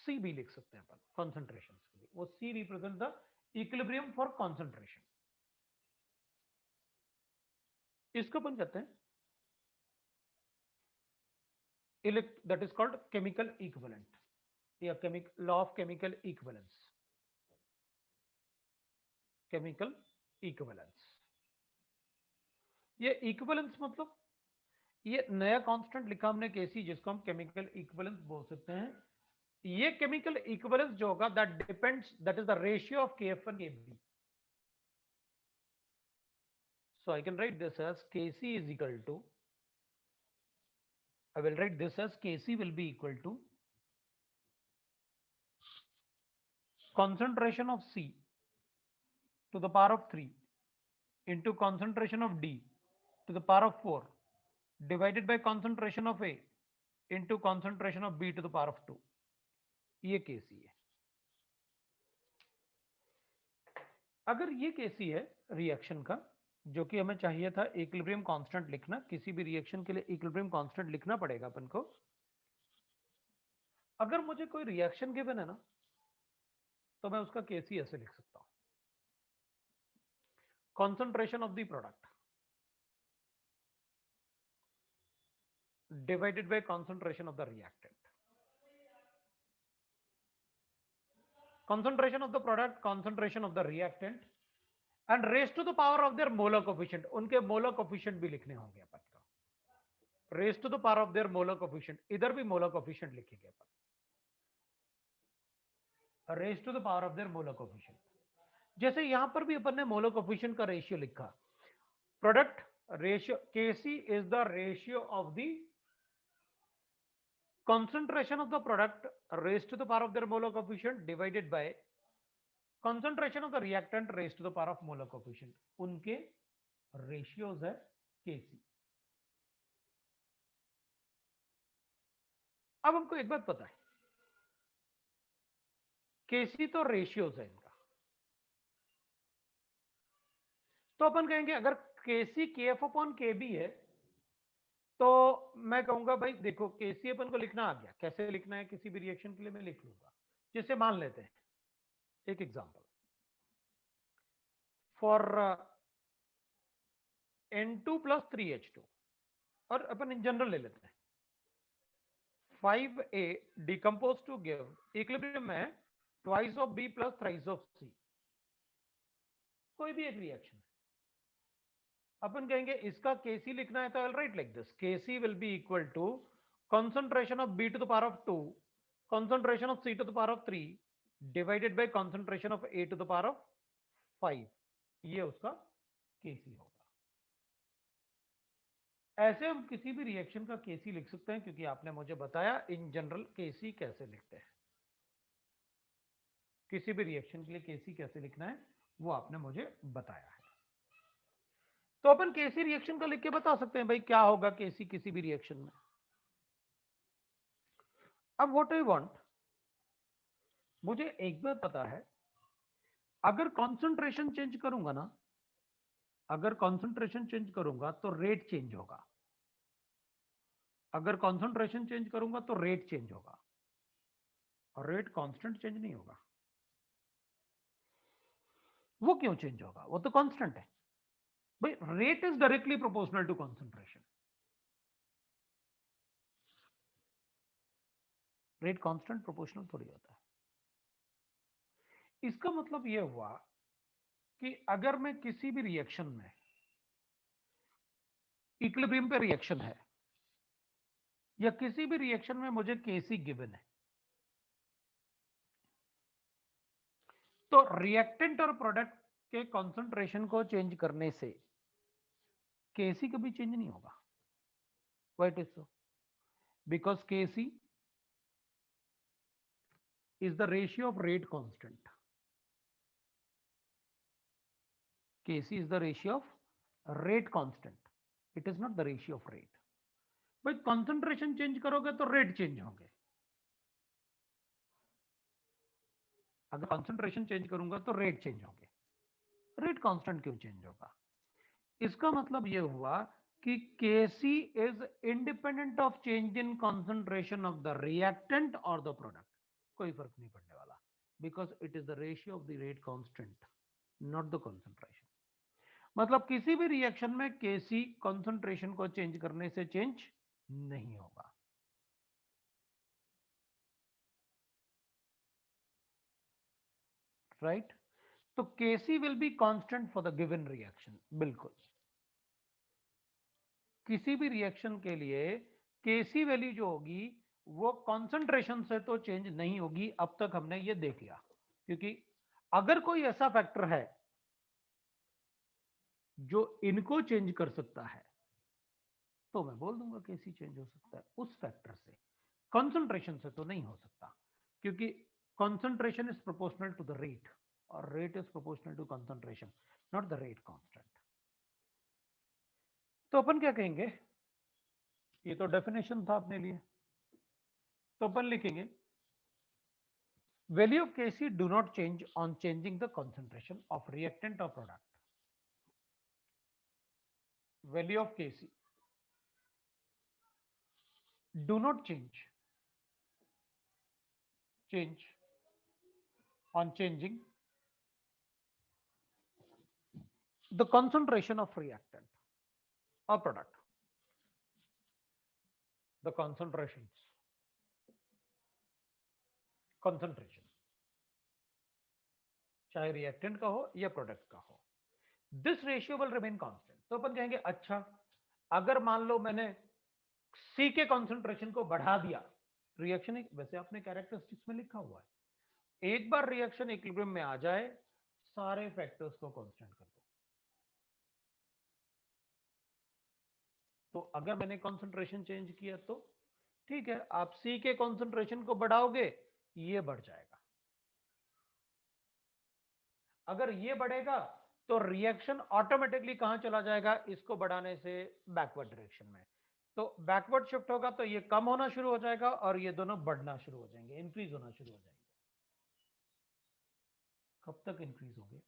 C भी लिख सकते हैं अपन कॉन्सेंट्रेशन के लिए, वो C represent the equilibrium for concentration. इसको अपन कहते हैं that is called chemical equivalent या law of chemical equivalence, chemical equivalence. ये इक्विवेलेंस मतलब ये नया कांस्टेंट लिखा हमने Kc, जिसको हम केमिकल इक्विवेलेंस बोल सकते हैं। ये केमिकल इक्विवेलेंस जो होगा that depends, that is the ratio of Kf and Kb। So I can write this as Kc is equal to, I will write this as Kc will be equal to concentration of C to the power of 3 into concentration of D to the power of 4 divided by concentration of A into concentration of B to the power of 2, ये Kc है। अगर ये Kc है reaction का, जो कि हमें चाहिए था इक्विलिब्रियम कांस्टेंट लिखना, किसी भी रिएक्शन के लिए इक्विलिब्रियम कांस्टेंट लिखना पड़ेगा अपन को। अगर मुझे कोई रिएक्शन गिवन है ना, तो मैं उसका केसी ऐसे लिख सकता हूं, concentration of the product divided by concentration of the reactant, concentration of the product, concentration of the reactant and raised to the power of their molar coefficient. उनके molar coefficient भी लिखने होंगे अपन को, raised to the power of their molar coefficient, इधर भी molar coefficient लिखेंगे अपन, raised to the power of their molar coefficient. जैसे यहां पर भी अपन ने molar coefficient का रेशियो लिखा, product ratio Kc is the ratio of the concentration of the product raised to the power of their molar coefficient divided by concentration of the reactant raised to the power of molar coefficient. उनके ratios है Kc. अब हमको एक बात पता है, Kc तो ratios है इनका, तो अपन कहेंगे अगर Kc Kf अपॉन Kb है, तो मैं कहूंगा भाई देखो Kc अपन को लिखना आ गया, कैसे लिखना है किसी भी रिएक्शन के लिए मैं लिख लूंगा। जैसे मान लेते हैं एक example, for N2 plus 3H2, और अपन इन जनरल ले लेते हैं, 5A decompose to give equilibrium में twice of B plus thrice of C, कोई भी एक रिएक्शन अपन कहेंगे इसका Kc लिखना है तो I will write like this, Kc will be equal to concentration of B to the power of 2, concentration of C to the power of 3 divided by concentration of A to the power of 5, ये उसका Kc होगा। ऐसे हम किसी भी reaction का Kc लिख सकते हैं, क्योंकि आपने मुझे बताया इन जनरल Kc कैसे लिखते हैं, किसी भी रिएक्शन के लिए Kc कैसे लिखना है वो आपने मुझे बताया है। तो अपन Kc रिएक्शन का लिख के बता सकते हैं भाई क्या होगा Kc किसी भी रिएक्शन में। अब व्हाट आई वांट, मुझे एक बात पता है, अगर कॉन्सेंट्रेशन चेंज करूंगा ना, अगर कॉन्सेंट्रेशन चेंज करूंगा तो रेट चेंज होगा, अगर कॉन्सेंट्रेशन चेंज करूंगा तो रेट चेंज होगा, और रेट कांस्टेंट चेंज नहीं होगा। वो क्यों चेंज होगा, वो तो कांस्टेंट है भाई, rate is directly proportional to concentration, rate constant proportional थोड़ी होता है। इसका मतलब यह हुआ कि अगर मैं किसी भी रिएक्शन में, इक्विलिब्रियम पे रिएक्शन है या किसी भी रिएक्शन में मुझे Kc गिवन है, तो रिएक्टेंट और प्रोडक्ट के कंसंट्रेशन को चेंज करने से Kc कभी चेंज नहीं होगा। Why it is so, because Kc is the ratio of rate constant, Kc is the ratio of rate constant, it is not the ratio of rate। भाई concentration change करोगे तो rate change होंगे, अगर concentration change करूंगा तो rate change होंगे, rate constant क्यों change होगा? इसका मतलब यह हुआ कि Kc is independent of change in concentration of the reactant or the product, कोई फर्क नहीं पड़ने वाला, because it is the ratio of the rate constant, not the concentration। मतलब किसी भी रिएक्शन में Kc कंसंट्रेशन को चेंज करने से चेंज नहीं होगा। Right right? तो Kc will be constant for the given reaction, बिल्कुल किसी भी रिएक्शन के लिए Kc वैल्यू जो होगी वो कंसंट्रेशन से तो चेंज नहीं होगी, अब तक हमने ये देख लिया। क्योंकि अगर कोई ऐसा फैक्टर है जो इनको चेंज कर सकता है तो मैं बोल दूंगा Kc चेंज हो सकता है उस फैक्टर से, कंसंट्रेशन से तो नहीं हो सकता, क्योंकि concentration is proportional to the rate और rate is proportional to concentration, not the rate constant. तो अपन क्या कहेंगे, ये तो डेफिनेशन था अपने लिए, तो अपन लिखेंगे value of Kc do not change on changing the concentration of reactant or product, value of Kc do not change change on changing the concentration of reactant or product. The concentration चाहे reactant का हो या product का हो, this ratio will remain constant. तो अपन कहेंगे अच्छा, अगर मान लो मैंने सी के कॉन्सेंट्रेशन को बढ़ा दिया, रिएक्शन वैसे आपने कैरेक्टरिस्टिक्स में लिखा हुआ है, एक बार रिएक्शन इक्विलिब्रियम में आ जाए सारे फैक्टर्स को कांस्टेंट कर दो. तो अगर मैंने कॉन्सेंट्रेशन चेंज किया तो ठीक है, आप सी के कॉन्सेंट्रेशन को बढ़ाओगे, ये बढ़ जाएगा. अगर ये बढ़ेगा तो रिएक्शन ऑटोमेटिकली कहां चला जाएगा, इसको बढ़ाने से बैकवर्ड डायरेक्शन में. तो बैकवर्ड शिफ्ट होगा तो ये कम होना शुरू हो जाएगा और ये दोनों बढ़ना शुरू हो जाएंगे, इंक्रीज होना शुरू हो जाएंगे. कब तक इंक्रीज होंगे?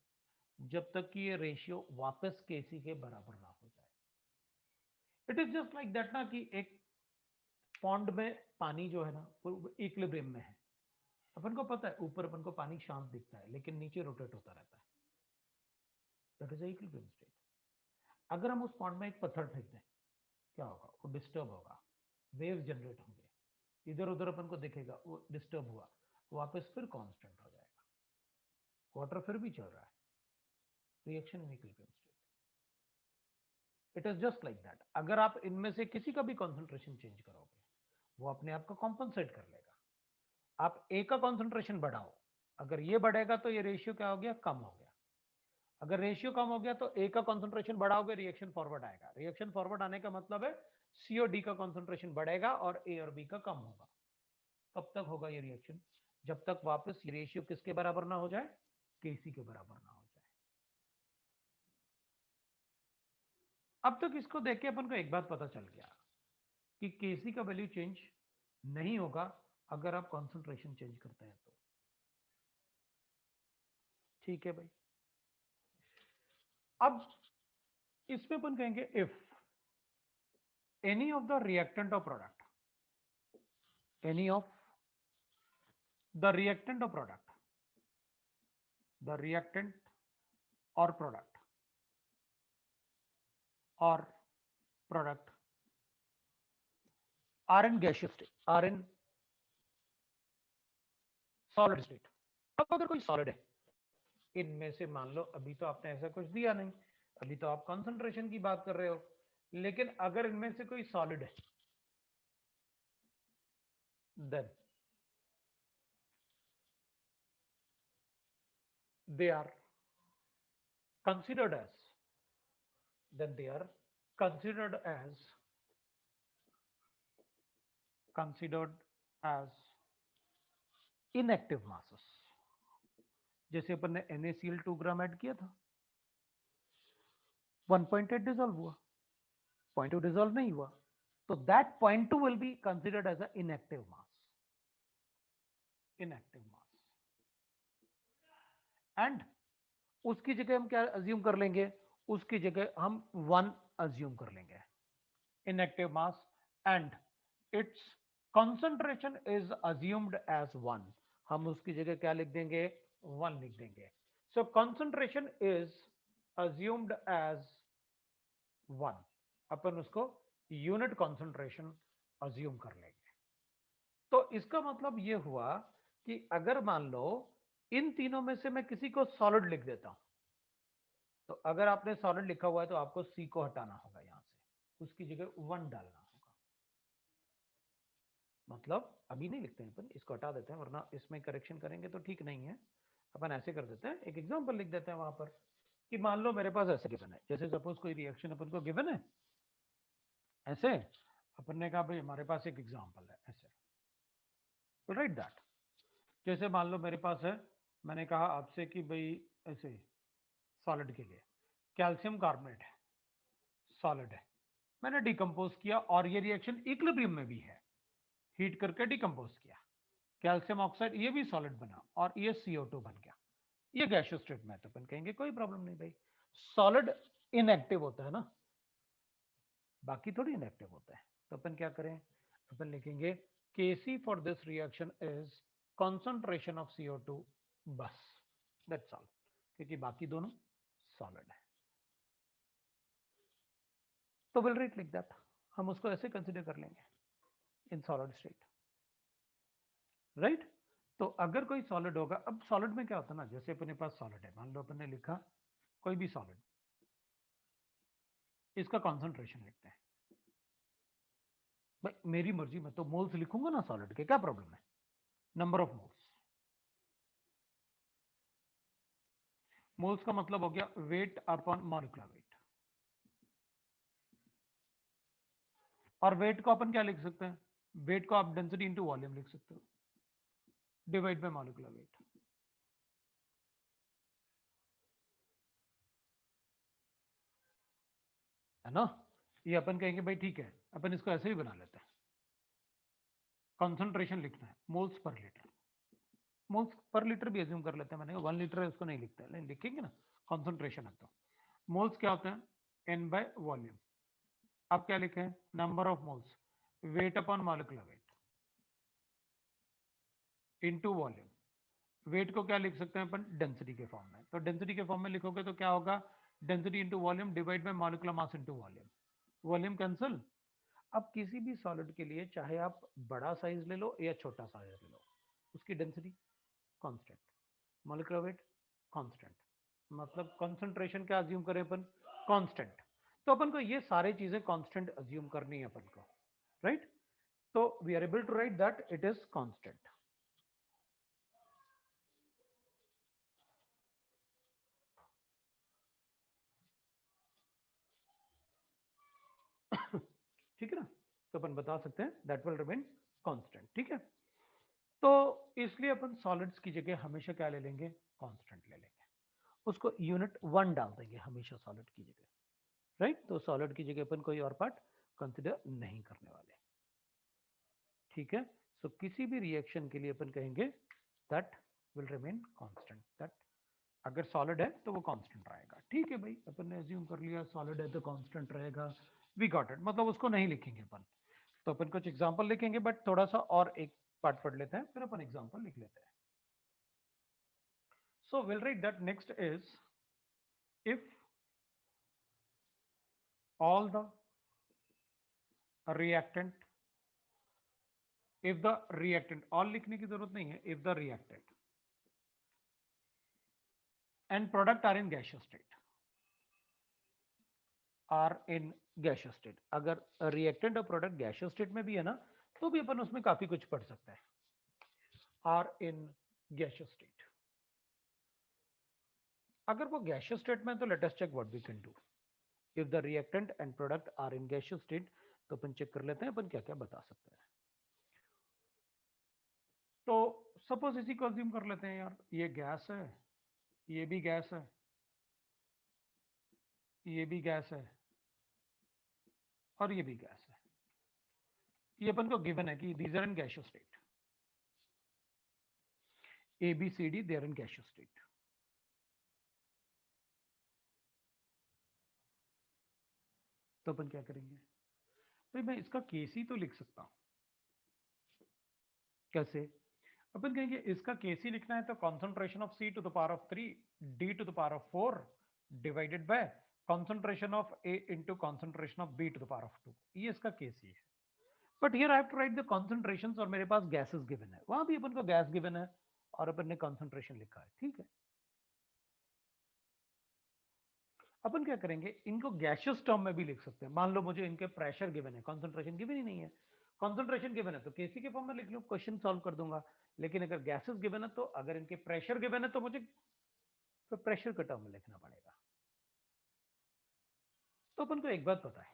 जब तक कि ये रेशियो वापस केसी के बराबर ना हो जाए. It is just like that ना कि एक पॉन्ड में पानी जो है ना वो इक्विलिब्रियम में है. अपन को पता है ऊपर अपन को पानी शांत दिखता है लेकिन नीचे रोटेट होता रहता है. That is equilibrium state. अगर हम उस पॉन्ड में एक पत्थर फेंक दें, क्या होगा? वो डिस्टर्ब होगा, वेव जनरेट होंगे, इधर उधर अपन को दिखेगा, वो डिस्टर्ब हुआ, वापस फिर कांस्टेंट हो जाएगा. वाटर फिर भी चल रहा है, reaction in equilibrium state. It is just like that. अगर आप इनमें से किसी का भी कॉन्सेंट्रेशन चेंज करोगे, वो अपने आप को कॉम्पनसेट कर लेगा. आप ए का कॉन्सेंट्रेशन बढ़ाओ, अगर ये बढ़ेगा तो ये रेशियो क्या हो गया? कम हो गया. अगर रेशियो कम हो गया तो ए का कॉन्सेंट्रेशन बढ़ाओगे, रिएक्शन फॉरवर्ड आएगा. रिएक्शन फॉरवर्ड आने का मतलब है सी और डी का कॉन्सेंट्रेशन बढ़ेगा और ए और बी का कम होगा. कब तक होगा ये रिएक्शन? जब तक वापस ये रेशियो किसके बराबर ना हो जाए? केसी के बराबर ना हो जाए. अब तक इसको देख के अपन को एक बात पता चल गया कि केसी का वैल्यू चेंज नहीं होगा अगर आप कॉन्सेंट्रेशन चेंज करते हैं तो. ठीक है भाई. अब इसमें अपन कहेंगे if any of the reactant और product, any of the reactant और प्रोडक्ट, द रिएक्टेंट और product or product are in gaseous state, are in solid state. अब अगर कोई सॉलिड है, इनमें से मान लो अभी तो आपने ऐसा कुछ दिया नहीं, अभी तो आप कंसंट्रेशन की बात कर रहे हो, लेकिन अगर इनमें से कोई सॉलिड है, then they are considered as, then they are considered as inactive masses. जैसे अपन ने NaCl2 ग्राम ऐड किया था, 1.8 डिसॉल्व हुआ, 0.2 डिसॉल्व नहीं हुआ, तो that 0.2 will be considered as an inactive mass. Inactive mass. And उसकी जगह हम क्या अज्यूम कर लेंगे? उसकी जगह हम 1 अज्यूम कर लेंगे, inactive mass, and its concentration is assumed as 1. हम उसकी जगह क्या लिख देंगे? 1 लिख देंगे. So concentration is assumed as 1. अपन उसको यूनिट कॉन्सेंट्रेशन अज्यूम कर लेंगे. तो इसका मतलब ये हुआ कि अगर मान लो इन तीनों में से मैं किसी को सॉलिड लिख देता हूं, तो अगर आपने सॉलिड लिखा हुआ है तो आपको सी को हटाना होगा, यहां से उसकी जगह 1 डालना होगा. मतलब अभी नहीं लिखते हैं अपन, इसको हटा देते हैं, वरना इसमें करेक्शन करेंगे तो ठीक नहीं है. अपन ऐसे कर देते हैं, एक एग्जांपल लिख देते हैं वहां पर कि मान लो मेरे पास ऐसे गिवन है, जैसे सपोज कोई रिएक्शन अपन को गिवन है ऐसे, अपन ने कहा भाई हमारे पास एक एग्जांपल है ऐसे, राइट दैट. जैसे मान लो मेरे पास है, मैंने कहा आपसे कि भाई ऐसे सॉलिड के लिए कैल्शियम कार्बोनेट है, सॉलिड है, मैंने डिकम्पोज किया और ये रिएक्शन इक्विलिब्रियम में भी है, हीट करके डिकम्पोज किया, कैल्शियम ऑक्साइड ये भी सॉलिड बना और ये CO2 बन गया. ये गैसियस स्टेट में तो अपन कहेंगे कोई प्रॉब्लम नहीं भाई, सॉलिड इनएक्टिव होता है ना, बाकी थोड़ी इनएक्टिव होता है. तो अपन क्या करें? अपन लिखेंगे Kc for this reaction is concentration of CO2 बस, दैट्स ऑल, क्योंकि बाकी दोनों सॉलिड है। तो विल राइट लाइक दैट, हम उसको ऐसे कंसिडर कर लेंगे इन सॉलिड स्टेट, राइट। तो अगर कोई सॉलिड होगा, अब सॉलिड में क्या होता है ना, जैसे अपने पास सॉलिड है, मान लो अपन ने लिखा कोई भी सॉलिड, इसका कॉन्सेंट्रेशन लिखते हैं। भाई मेरी मर्जी, मैं तो मोल्स लिखूंगा ना सॉलिड के, क्या प्रॉब्लम है, नंबर ऑफ मोल्स। मोल्स का मतलब हो गया वेट अपॉन मॉलिक्यूलर वेट, और वेट को अपन क्या लिख सकते हैं, वेट को आप डेंसिटी इंटू वॉल्यूम लिख सकते हो, डिवाइड बाय मॉलिक्यूलर वेट। है ना, ये अपन कहेंगे भाई ठीक है, अपन इसको ऐसे ही बना लेते हैं, कॉन्सेंट्रेशन लिखना है moles per litre, moles per litre भी एज्यूम कर लेते हैं, मैंने 1 लीटर है उसको नहीं लिखते, लेकिन लिखेंगे ना कॉन्सेंट्रेशन है तो मोल्स क्या होते हैं एन बाय वॉल्यूम। अब क्या लिखे, number of moles, weight upon molecular weight into volume. Weight को क्या लिख सकते हैं अपन, डेंसिटी के फॉर्म में, तो डेंसिटी के फॉर्म में लिखोगे तो क्या होगा, density into volume divide by molecular mass into volume, volume cancel. अब किसी भी सॉलिड के लिए चाहे आप बड़ा साइज ले लो या छोटा साइज ले लो, उसकी density constant, molecular weight constant, मतलब कंसंट्रेशन क्या अज्यूम करें अपन, कांस्टेंट। तो अपन को ये सारी चीजें कांस्टेंट अज्यूम करनी है अपन को, राइट। तो we are able to write that it is constant. ठीक है ना, तो अपन बता सकते हैं दैट विल रिमेन कांस्टेंट, ठीक है। तो इसलिए अपन सॉलिड्स की जगह हमेशा क्या ले लेंगे, कांस्टेंट ले लेंगे, उसको यूनिट 1 डाल देंगे हमेशा सॉलिड की जगह, राइट। तो सॉलिड की जगह अपन कोई और पार्ट कंसिडर नहीं करने वाले, ठीक है। सो किसी भी रिएक्शन के लिए अपन कहेंगे that will remain constant, that अगर सॉलिड है तो वो कांस्टेंट रहेगा, ठीक है भाई, अपन ने अज्यूम कर लिया सॉलिड है तो कांस्टेंट रहेगा, वी गॉट इट, मतलब उसको नहीं लिखेंगे अपन। तो अपन कुछ एग्जांपल लिखेंगे, बट थोड़ा सा और एक पार्ट पढ़ लेते हैं, फिर अपन एग्जांपल लिख लेते हैं। So will write that next is, if all the reactant, if the reactant, all लिखने की जरूरत नहीं है, if the reactant and product are in gaseous state, are in gaseous state, अगर reactant और product gaseous state में भी है ना, तो भी अपन उसमें काफी कुछ पढ़ सकते हैं, are in gaseous state। अगर वो gaseous state में, तो let us check what we can do, if the reactant and product are in gaseous state, तो अपन चेक कर लेते हैं अपन क्या क्या बता सकते हैं। तो सपोज इसी को अज्यूम कर लेते हैं यार, ये गैस है, ये भी गैस है, ये भी गैस है, और ये भी गैस है, ये अपन को गिवन है कि these are in gaseous state, A B C D they are in gaseous state. तो अपन क्या करेंगे भाई, मैं इसका केस ही तो लिख सकता हूं, कैसे, अपन कहेंगे इसका केस ही लिखना है तो concentration of C to the power of 3 D to the power of 4 divided by concentration of A into concentration of B to the power of 2, ये इसका केस ही है। But here I have to write the concentrations, और मेरे पास gases given है, वहां भी अपन को गैस गिवन है और अपन ने कॉन्सेंट्रेशन लिखा है, ठीक है। अपन क्या करेंगे, इनको गैसियस टर्म में भी लिख सकते हैं, मान लो मुझे इनके प्रेशर गिवन है, कंसंट्रेशन गिवन ही नहीं है, कंसंट्रेशन गिवन है तो केसी के फॉर्म में लिख लूं, क्वेश्चन सॉल्व कर दूंगा। लेकिन अगर गैसेस गिवन है, तो अगर इनके प्रेशर गिवन है तो मुझे तो प्रेशर के टर्म में लिखना पड़ेगा। तो अपन को एक बात पता है,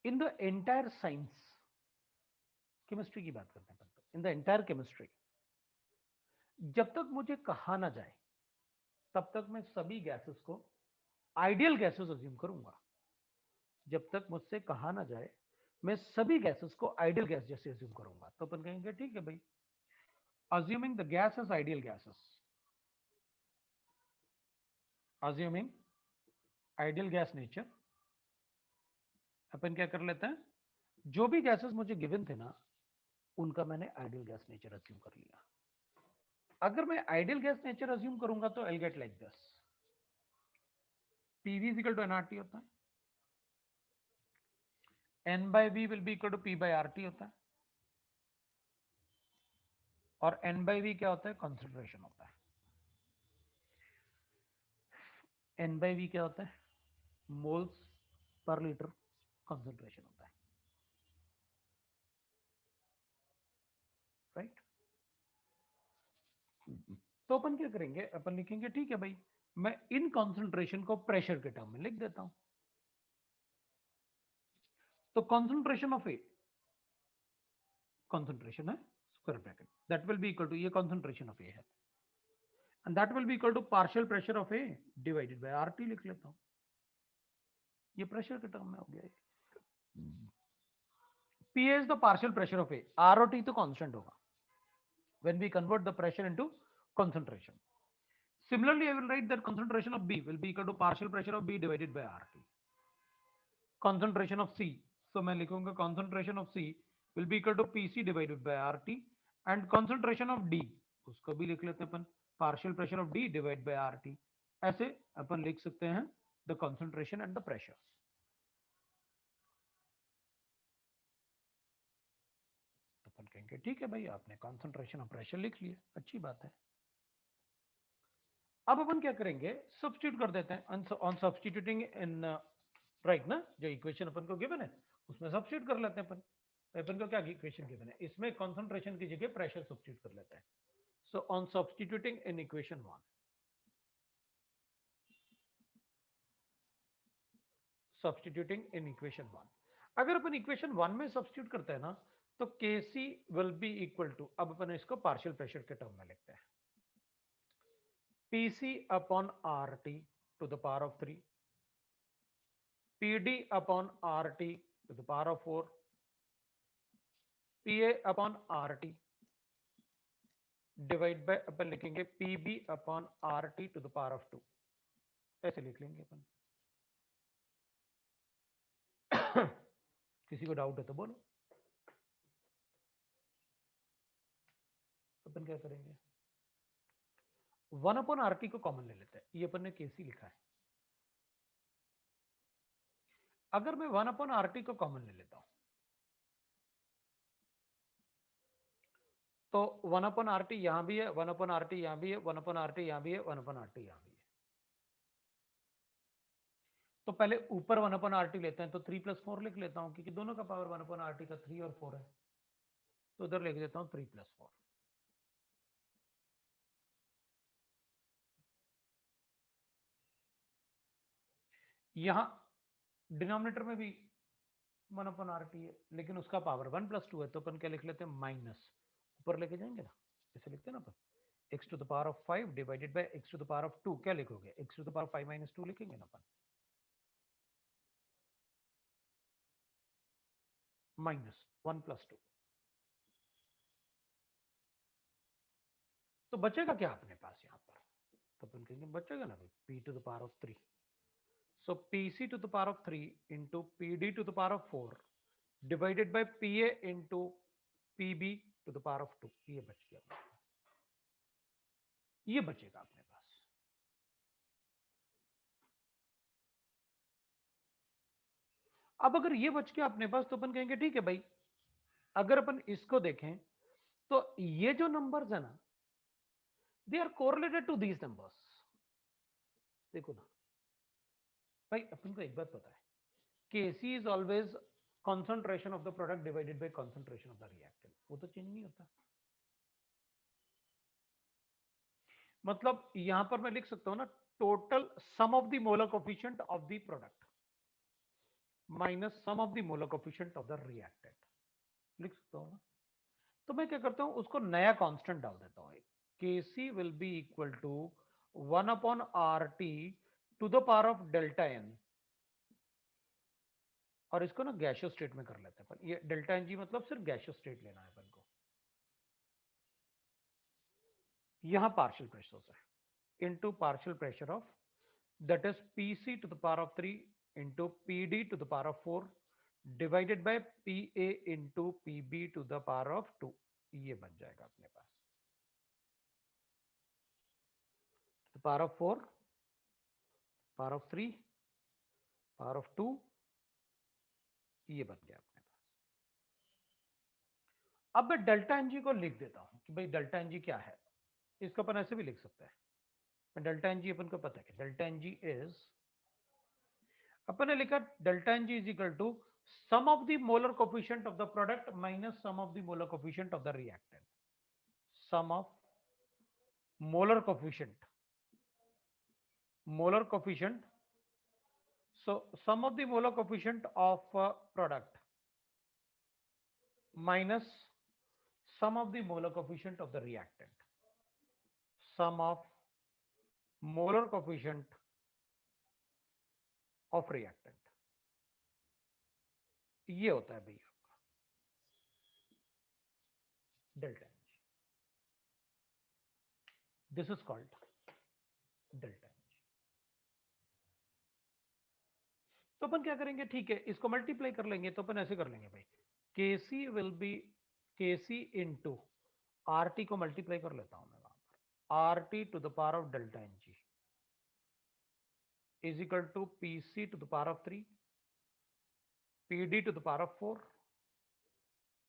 in the entire science, chemistry की बात करते हैं अपन, इन द एंटायर केमिस्ट्री, जब तक मुझे कहा ना जाए तब तक मैं सभी गैसेस को आइडियल गैसेस अज्यूम करूंगा, जब तक मुझसे कहा ना जाए मैं सभी गैसेस को आइडियल गैस जैसे अज्यूम करूंगा। तो अपन कहेंगे ठीक है भाई, assuming the gas as ideal gases, assuming ideal gas nature, अपन क्या कर लेते हैं, जो भी गैसेस मुझे गिवन थे ना, उनका मैंने आइडियल गैस नेचर अज्यूम कर लिया। अगर मैं आइडियल गैस नेचर अज्यूम करूंगा तो I get like this, PV is equal to nRT होता है, N by V will be equal to P by RT होता है, और N by V क्या होता है? कंसंट्रेशन होता है। N by V क्या होता है? मोल्स पर लीटर कंसंट्रेशन होता है, राइट? तो अपन क्या करेंगे, अपन लिखेंगे ठीक है भाई, मैं इन कंसंट्रेशन को प्रेशर के टर्म में लिख देता हूं। तो कंसंट्रेशन ऑफ ए, कंसंट्रेशन है square bracket, that will be equal to, ये कंसंट्रेशन ऑफ ए है, and that will be equal to partial pressure of A divided by RT लिख लेता हूं। ये प्रेशर के टर्म में हो गया। PA is the partial pressure of A, ROT तो कांस्टेंट होगा when we convert the pressure into concentration. Similarly, I will write that concentration of B will be equal to partial pressure of B divided by RT. Concentration of C, so मैं लिखूंगा concentration of C will be equal to PC divided by RT, and concentration of D, उसको भी लिख लेते हैं अपन, partial pressure of D divided by RT. ऐसे अपन लिख सकते हैं the concentration and the pressure. अपन कहेंगे ठीक है भाई, आपने concentration और pressure लिख लिया, अच्छी बात है। अब अपन क्या करेंगे, सब्स्टिट्यूट कर देते हैं, ऑन सब्स्टिट्यूटिंग इन राइट ना, जो इक्वेशन अपन को गिवन है उसमें सब्स्टिट्यूट कर लेते हैं अपन। अपन को क्या इक्वेशन गिवन है, इसमें कंसंट्रेशन की जगह प्रेशर सब्स्टिट्यूट कर लेते हैं। So on substituting in equation 1, substituting in equation 1, अगर अपन इक्वेशन 1 में सब्स्टिट्यूट करते हैं ना, तो Kc will be equal to, अब अपन इसको पार्शियल प्रेशर के टर्म में लिखते हैं, PC upon RT to the power of 3, PD upon RT to the power of 4, PA upon RT divide by, अपन लिखेंगे PB upon RT to the power of 2, ऐसे लिख लेंगे अपन। किसी को डाउट है तो बोलो। अपन क्या करेंगे, 1 upon RT को कॉमन ले लेते हैं, ये अपन ने KC लिखा है। अगर मैं 1 upon RT को कॉमन ले लेता हूं तो 1 upon RT यहां भी है, 1 upon RT यहां भी है, 1 upon RT यहां भी है, 1 upon RT यहां भी है। तो पहले ऊपर 1 upon RT लेते हैं, तो 3 + 4 लिख लेता हूं, क्योंकि दोनों का पावर 1 upon RT का 3 और 4 है, तो उधर लिख देता हूं 3 + 4। यहां डिनोमिनेटर में भी 1 upon RT है, लेकिन उसका पावर 1 + 2 है, तो अपन क्या लिख लेते हैं, माइनस, ऊपर लेके जाएंगे ना, ऐसे लिखते हैं ना अपन, x to the power of 5 divided by x to the power of 2, क्या लिखोगे, x to the power of 5 - 2 लिखेंगे ना अपन, माइनस 1 + 2। तो बचेगा क्या अपने पास यहां पर, तो अपन कहेंगे बचेगा ना भाई p to the power of 3, so pc to the power of 3 into pd to the power of 4 divided by pa into pb to the power of 2, ये बच गया, ये बचेगा अपने पास। अब अगर ये बच गया अपने पास, तो अपन कहेंगे ठीक है भाई, अगर अपन इसको देखें तो ये जो नंबर्स है ना, they are correlated to these numbers. देखो ना भाई, अपन को एक बात पता है, Kc is always concentration of the product divided by concentration of the reactant, वो तो चेंज नहीं होता। मतलब यहां पर मैं लिख सकता हूं ना, total sum of the molar coefficient of the product minus sum of the molar coefficient of the reactant, लिख सकता हूं ना। तो मैं क्या करता हूं, उसको नया कांस्टेंट डाल देता हूं, Kc will be equal to 1 upon RT to the power of delta n, और इसको ना गैसियस स्टेट में कर लेते हैं अपन, ये डेल्टा एन जी मतलब सिर्फ गैसियस स्टेट लेना है अपन को। यहां पार्शियल प्रेशर है into partial pressure of, that is PC to the power of 3 into PD to the power of 4 divided by PA into PB to the power of 2, ये बन जाएगा अपने पास। Power of 4, power of 3, power of 2, ये बन गया अपने पास। अब मैं डेल्टा एनजी को लिख देता हूं कि भाई डेल्टा एनजी क्या है। इसको अपन ऐसे भी लिख सकते हैं। डेल्टा एनजी अपन को पता है कि डेल्टा एनजी इज, अपन ने लिखा delta NG is equal to sum of the molar coefficient of the product minus sum of the molar coefficient of the reactant. Sum of molar coefficient, molar coefficient, so sum of the molar coefficient of product minus sum of the molar coefficient of the reactant, sum of molar coefficient of reactant, ये होता है भैया आपका delta NG. This is called delta NG. तो अपन क्या करेंगे, ठीक है, इसको मल्टीप्लाई कर लेंगे। तो अपन ऐसे कर लेंगे भाई, KC will be KC into RT को मल्टीप्लाई कर लेता हूं मैं वहां पर, RT to the power of delta NG is equal to PC to the power of 3, PD to the power of 4,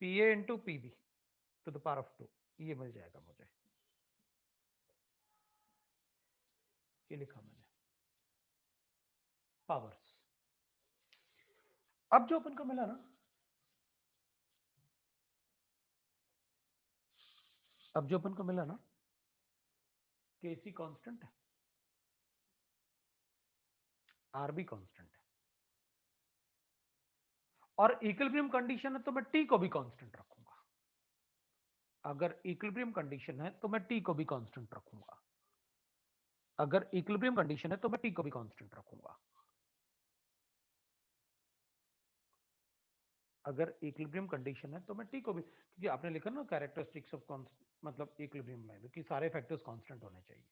PA into PB to the power of 2, ये मिल जाएगा मुझे। ये लिखा मैंने पावर्स। अब जो अपन को मिला ना, अब जो अपन को मिला ना, केसी कांस्टेंट है, आरबी कांस्टेंट है, और इक्विलिब्रियम कंडीशन है तो मैं टी को भी कांस्टेंट रखूंगा। अगर इक्विलिब्रियम कंडीशन है तो मैं टी को भी कांस्टेंट रखूंगा। अगर इक्विलिब्रियम कंडीशन है तो मैं टी को भी कांस्टेंट रखूंगा। अगर इक्विलिब्रियम कंडीशन है तो मैं टी को भी, क्योंकि आपने लिखा ना कैरेक्टरिस्टिक्स ऑफ मतलब इक्विलिब्रियम में कि सारे फैक्टर्स कांस्टेंट होने चाहिए।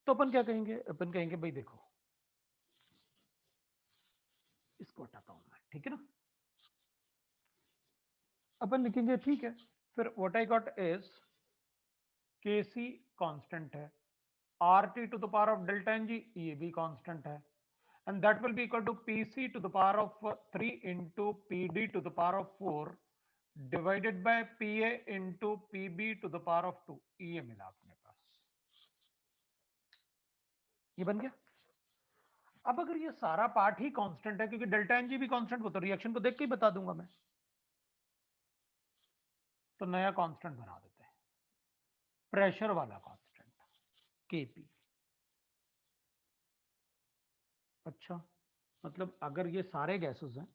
तो अपन क्या कहेंगे, अपन कहेंगे भाई देखो, इसको हटाता हूं मैं, ठीक है ना। अपन लिखेंगे ठीक है, फिर what I got is KC constant है, RT to the power of delta NG ये भी कांस्टेंट है, and that will be equal to PC to the power of 3 into PD to the power of 4 divided by PA into PB to the power of 2, ये मिला अपने पास, ये बन गया। अब अगर ये सारा पार्ट ही कांस्टेंट है, क्योंकि डेल्टा एनजी भी कांस्टेंट, तो रिएक्शन को देख के ही बता दूंगा मैं, तो नया कांस्टेंट बना देते हैं, प्रेशर वाला कांस्टेंट केपी। अच्छा, मतलब अगर ये सारे गैसेस हैं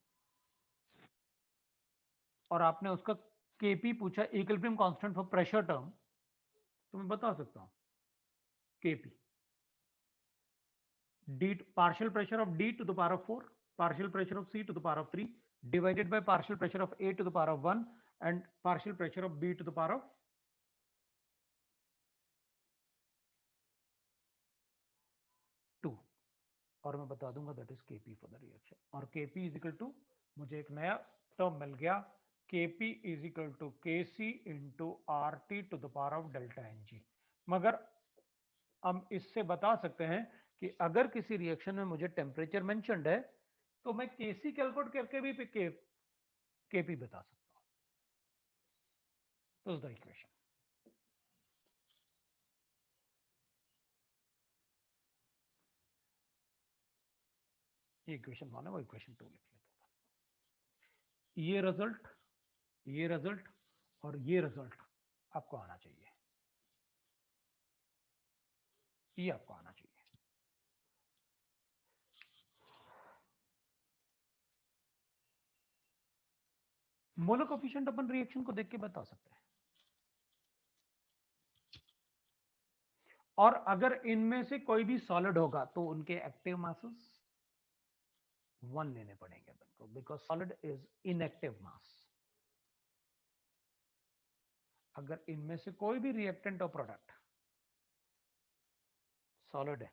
और आपने उसका केपी पूछा, equilibrium constant for pressure term, तो मैं बता सकता हूं KP d partial pressure of D to the power of 4, partial pressure of C to the power of 3 divided by partial pressure of A to the power of 1 and partial pressure of B to the power of 2, और मैं बता दूंगा that is Kp for the reaction. और Kp is equal to, मुझे एक नया term मिल गया, Kp is equal to Kc into RT to the power of delta Ng। मगर हम इससे बता सकते हैं कि अगर किसी रिएक्शन में मुझे टेम्परेचर मेंशन्ड है तो मैं केसी कैलकुलेट करके भी केपी बता सकता हूं। तो द इक्वेशन, ये इक्वेशन 1 है, वो इक्वेशन 2 लिख लेता हूं। ये रिजल्ट और ये रिजल्ट आपको आना चाहिए, ये आपको आना चाहिए। मोलर कोफिशिएंट अपन रिएक्शन को देख के बता सकते हैं, और अगर इनमें से कोई भी सॉलिड होगा तो उनके एक्टिव मासेस 1 लेने पड़ेंगे अपन को, बिकॉज सॉलिड इज इनएक्टिव मास। अगर इनमें से कोई भी रिएक्टेंट और प्रोडक्ट सॉलिड है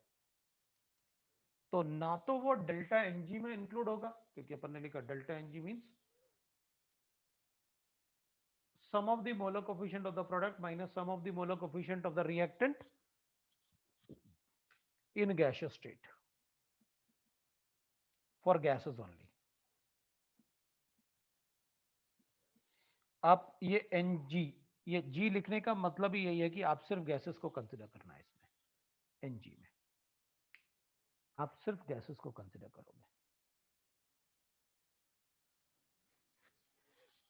तो ना तो वो डेल्टा एनजी में इंक्लूड होगा, क्योंकि अपन ने लिखा delta NG means sum of the molar coefficient of the product minus sum of the molar coefficient of the reactant in gaseous state for gases only. आप ये Ng, ये G लिखने का मतलब ही यही है कि आप सिर्फ गैसेस को कंसिडर करना है इसमें, Ng में आप सिर्फ गैसेस को कंसिडर करोगे।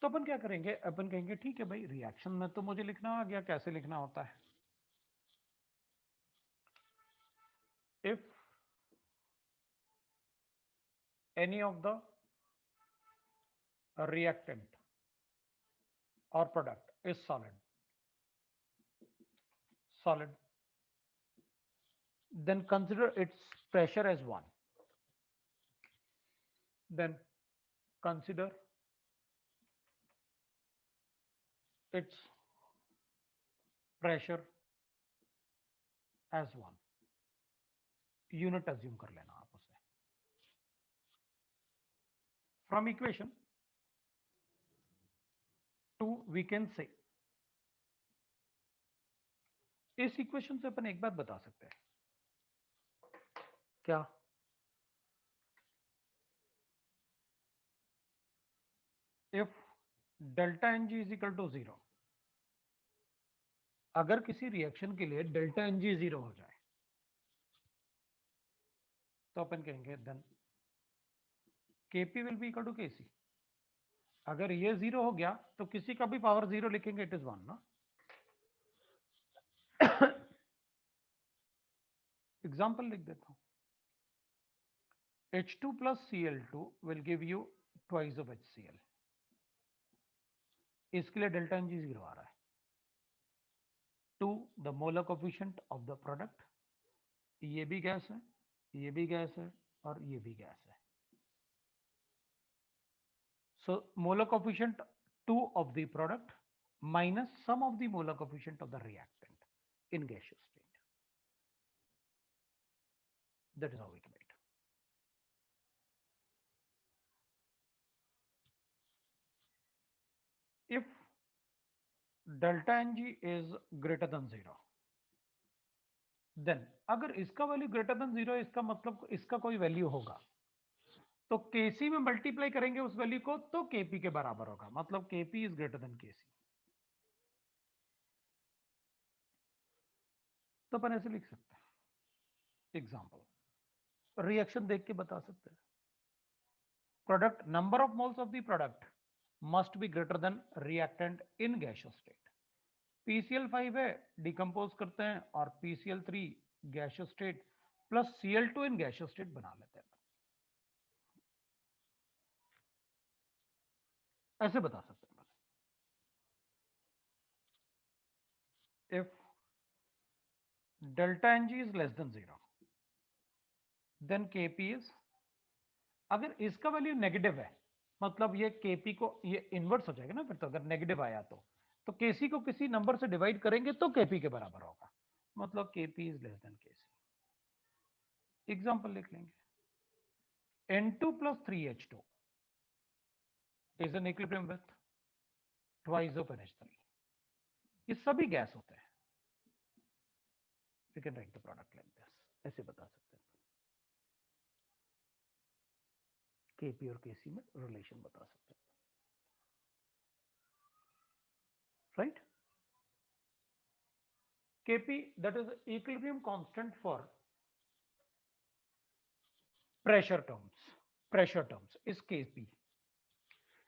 तो अपन क्या करेंगे, अपन कहेंगे ठीक है भाई रिएक्शन में तो मुझे लिखना आ गया कैसे लिखना होता है। If any of the reactant or product is solid, then consider its pressure as 1, then consider its pressure as 1, unit assume कर लेना आप उसे। फ्रॉम इक्वेशन 2 वी कैन से, इस इक्वेशन से अपन एक बात बता सकते हैं, क्या? If delta N G is equal to 0, अगर किसी रिएक्शन के लिए डेल्टा एन जी 0 हो जाए तो अपन कहेंगे then Kp will be equal to Kc। अगर ये 0 हो गया तो किसी का भी पावर 0 लिखेंगे इट इज 1 ना। एग्जाम्पल लिख देता हूं, H2 plus Cl2 will give you twice of HCl, इसके लिए डेल्टा एन जी 0 आ रहा है। 2 the molar coefficient of the product, ये भी गैस है, ये भी गैस है और ये भी गैस है। So molar coefficient 2 of the product minus sum of the molar coefficient of the reactant in gaseous state. That is how we can write. If delta Ng is greater than 0, then अगर इसका value greater than 0 इसका मतलब इसका कोई value होगा तो Kc में multiply करेंगे उस वैल्यू को तो Kp के बराबर होगा, मतलब Kp is greater than Kc। तो अपन ऐसे लिख सकते हैं, एग्जांपल रिएक्शन देख के बता सकते हैं। Product number of moles of the product must be greater than reactant in gaseous state. PCl5 है, डिकम्पोज करते हैं और PCl3 gaseous state plus Cl2 in gaseous state बना लेते हैं। ऐसे बता सकते हैं। If delta Ng is less than 0, then Kp is, अगर इसका वैल्यू नेगेटिव है मतलब ये Kp को ये इनवर्स हो जाएगा ना, फिर तो अगर नेगेटिव आया तो Kc को किसी नंबर से डिवाइड करेंगे तो Kp के बराबर होगा, मतलब Kp is less then Kc। Example लिख लेंगे, N2 plus 3H2 is an equilibrium with twice of NH3। ये सभी गैस होते हैं। We can write the product like this, ऐसे बता सकते हैं। Kp और Kc में रिलेशन बता सकते हैं, right? Kp that is equilibrium constant for pressure terms is Kp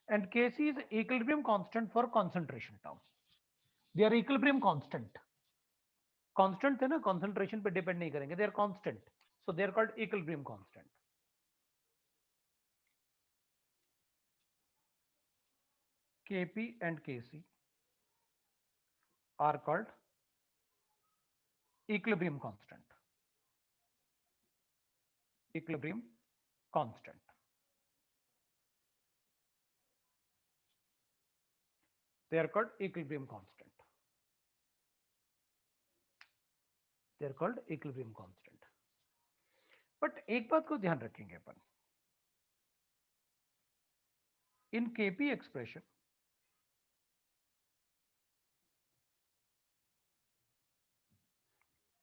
and Kc is equilibrium constant for concentration terms। They are equilibrium constant थे ना, concentration पे डिपेंड नहीं करेंगे, they are constant, so they are called equilibrium constant। Kp and Kc are called equilibrium constant, equilibrium constant। They are called equilibrium constant, they are called equilibrium constant। But एक बात को ध्यान रखेंगे अपन, in KP expression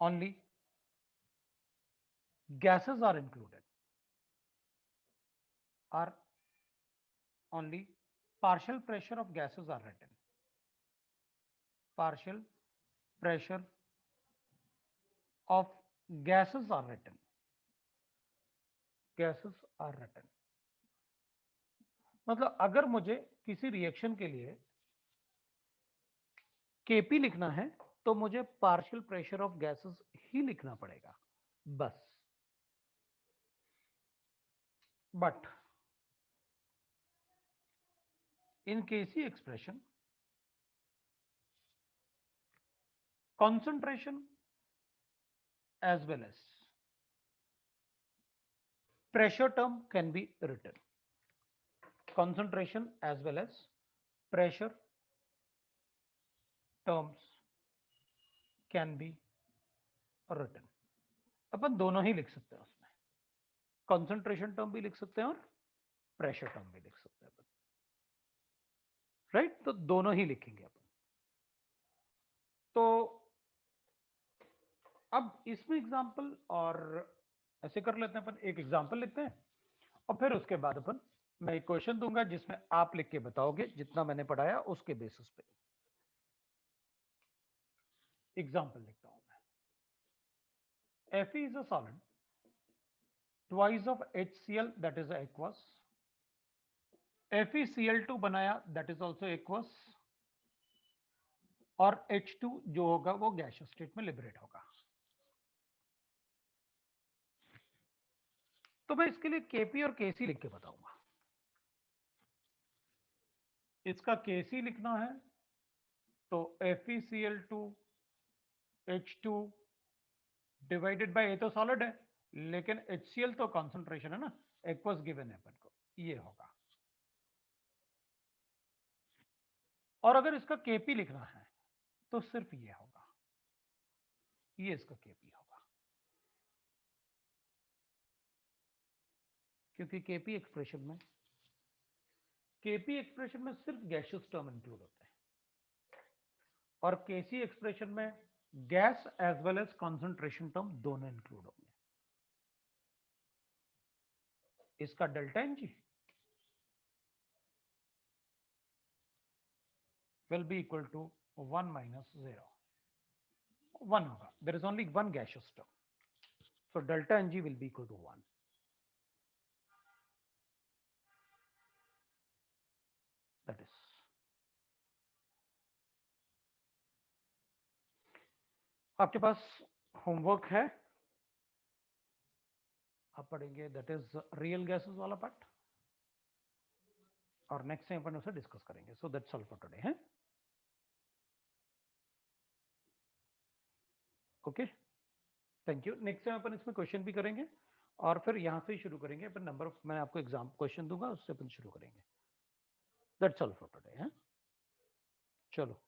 only gases are included, or only partial pressure of gases are written. Partial pressure of gases are written. Gases are written. मतलब अगर मुझे किसी रिएक्शन के लिए केपी लिखना है तो मुझे पार्शियल प्रेशर ऑफ गैसेस ही लिखना पड़ेगा बस. But in Kc expression, concentration as well as pressure term can be written. Concentration as well as pressure terms can be written. अपन दोनों ही लिख सकते हैं उसमें, कंसंट्रेशन टर्म भी लिख सकते हैं और प्रेशर टर्म भी लिख सकते हैं अपन, राइट? तो दोनों ही लिखेंगे अपन. तो अब इसमें एग्जांपल और ऐसे कर लेते हैं अपन, एक एग्जांपल लिखते हैं और फिर उसके बाद अपन मैं एक क्वेश्चन दूंगा जिसमें आप लिख के बताओगे जितना मैंने पढ़ाया उसके बेसिस पे. एग्जांपल लिखता हूं मैं. Fe is a solid twice of HCl that is aqueous. FeCl2 बनाया that is also aqueous, और H2 जो होगा वो गैसियस स्टेट में लिबरेट होगा. तो मैं इसके लिए Kp और Kc लिख के बताऊंगा. इसका Kc लिखना है तो FeCl2 H2 डिवाइडेड बाय, ये तो सॉलिड है लेकिन HCl तो कॉन्सेंट्रेशन है ना, एक्वस गिवन है अपन को, ये होगा. और अगर इसका Kp लिखना है तो सिर्फ ये होगा, ये इसका Kp होगा, क्योंकि Kp एक्सप्रेशन में सिर्फ गैसियस टर्म इंक्लूड होते हैं और Kc एक्सप्रेशन में gas as well as concentration term दोनों इंक्लूड होंगे. इसका डेल्टा Ng will be equal to 1 minus 0. 1 होगा, there is only one gaseous term, so delta Ng will be equal to 1. That is, आपके पास होमवर्क है, आप पढ़ेंगे दैट इज रियल गैसेस वाला पार्ट, और नेक्स्ट टाइम अपन उसे डिस्कस करेंगे. So that's all for today है. Okay, thank you. Next time अपन इसमें क्वेश्चन भी करेंगे और फिर यहां से ही शुरू करेंगे अपन. नंबर ऑफ मैं आपको एग्जाम क्वेश्चन दूंगा, उससे अपन शुरू करेंगे. दैट्स ऑल फॉर टुडे है. चलो.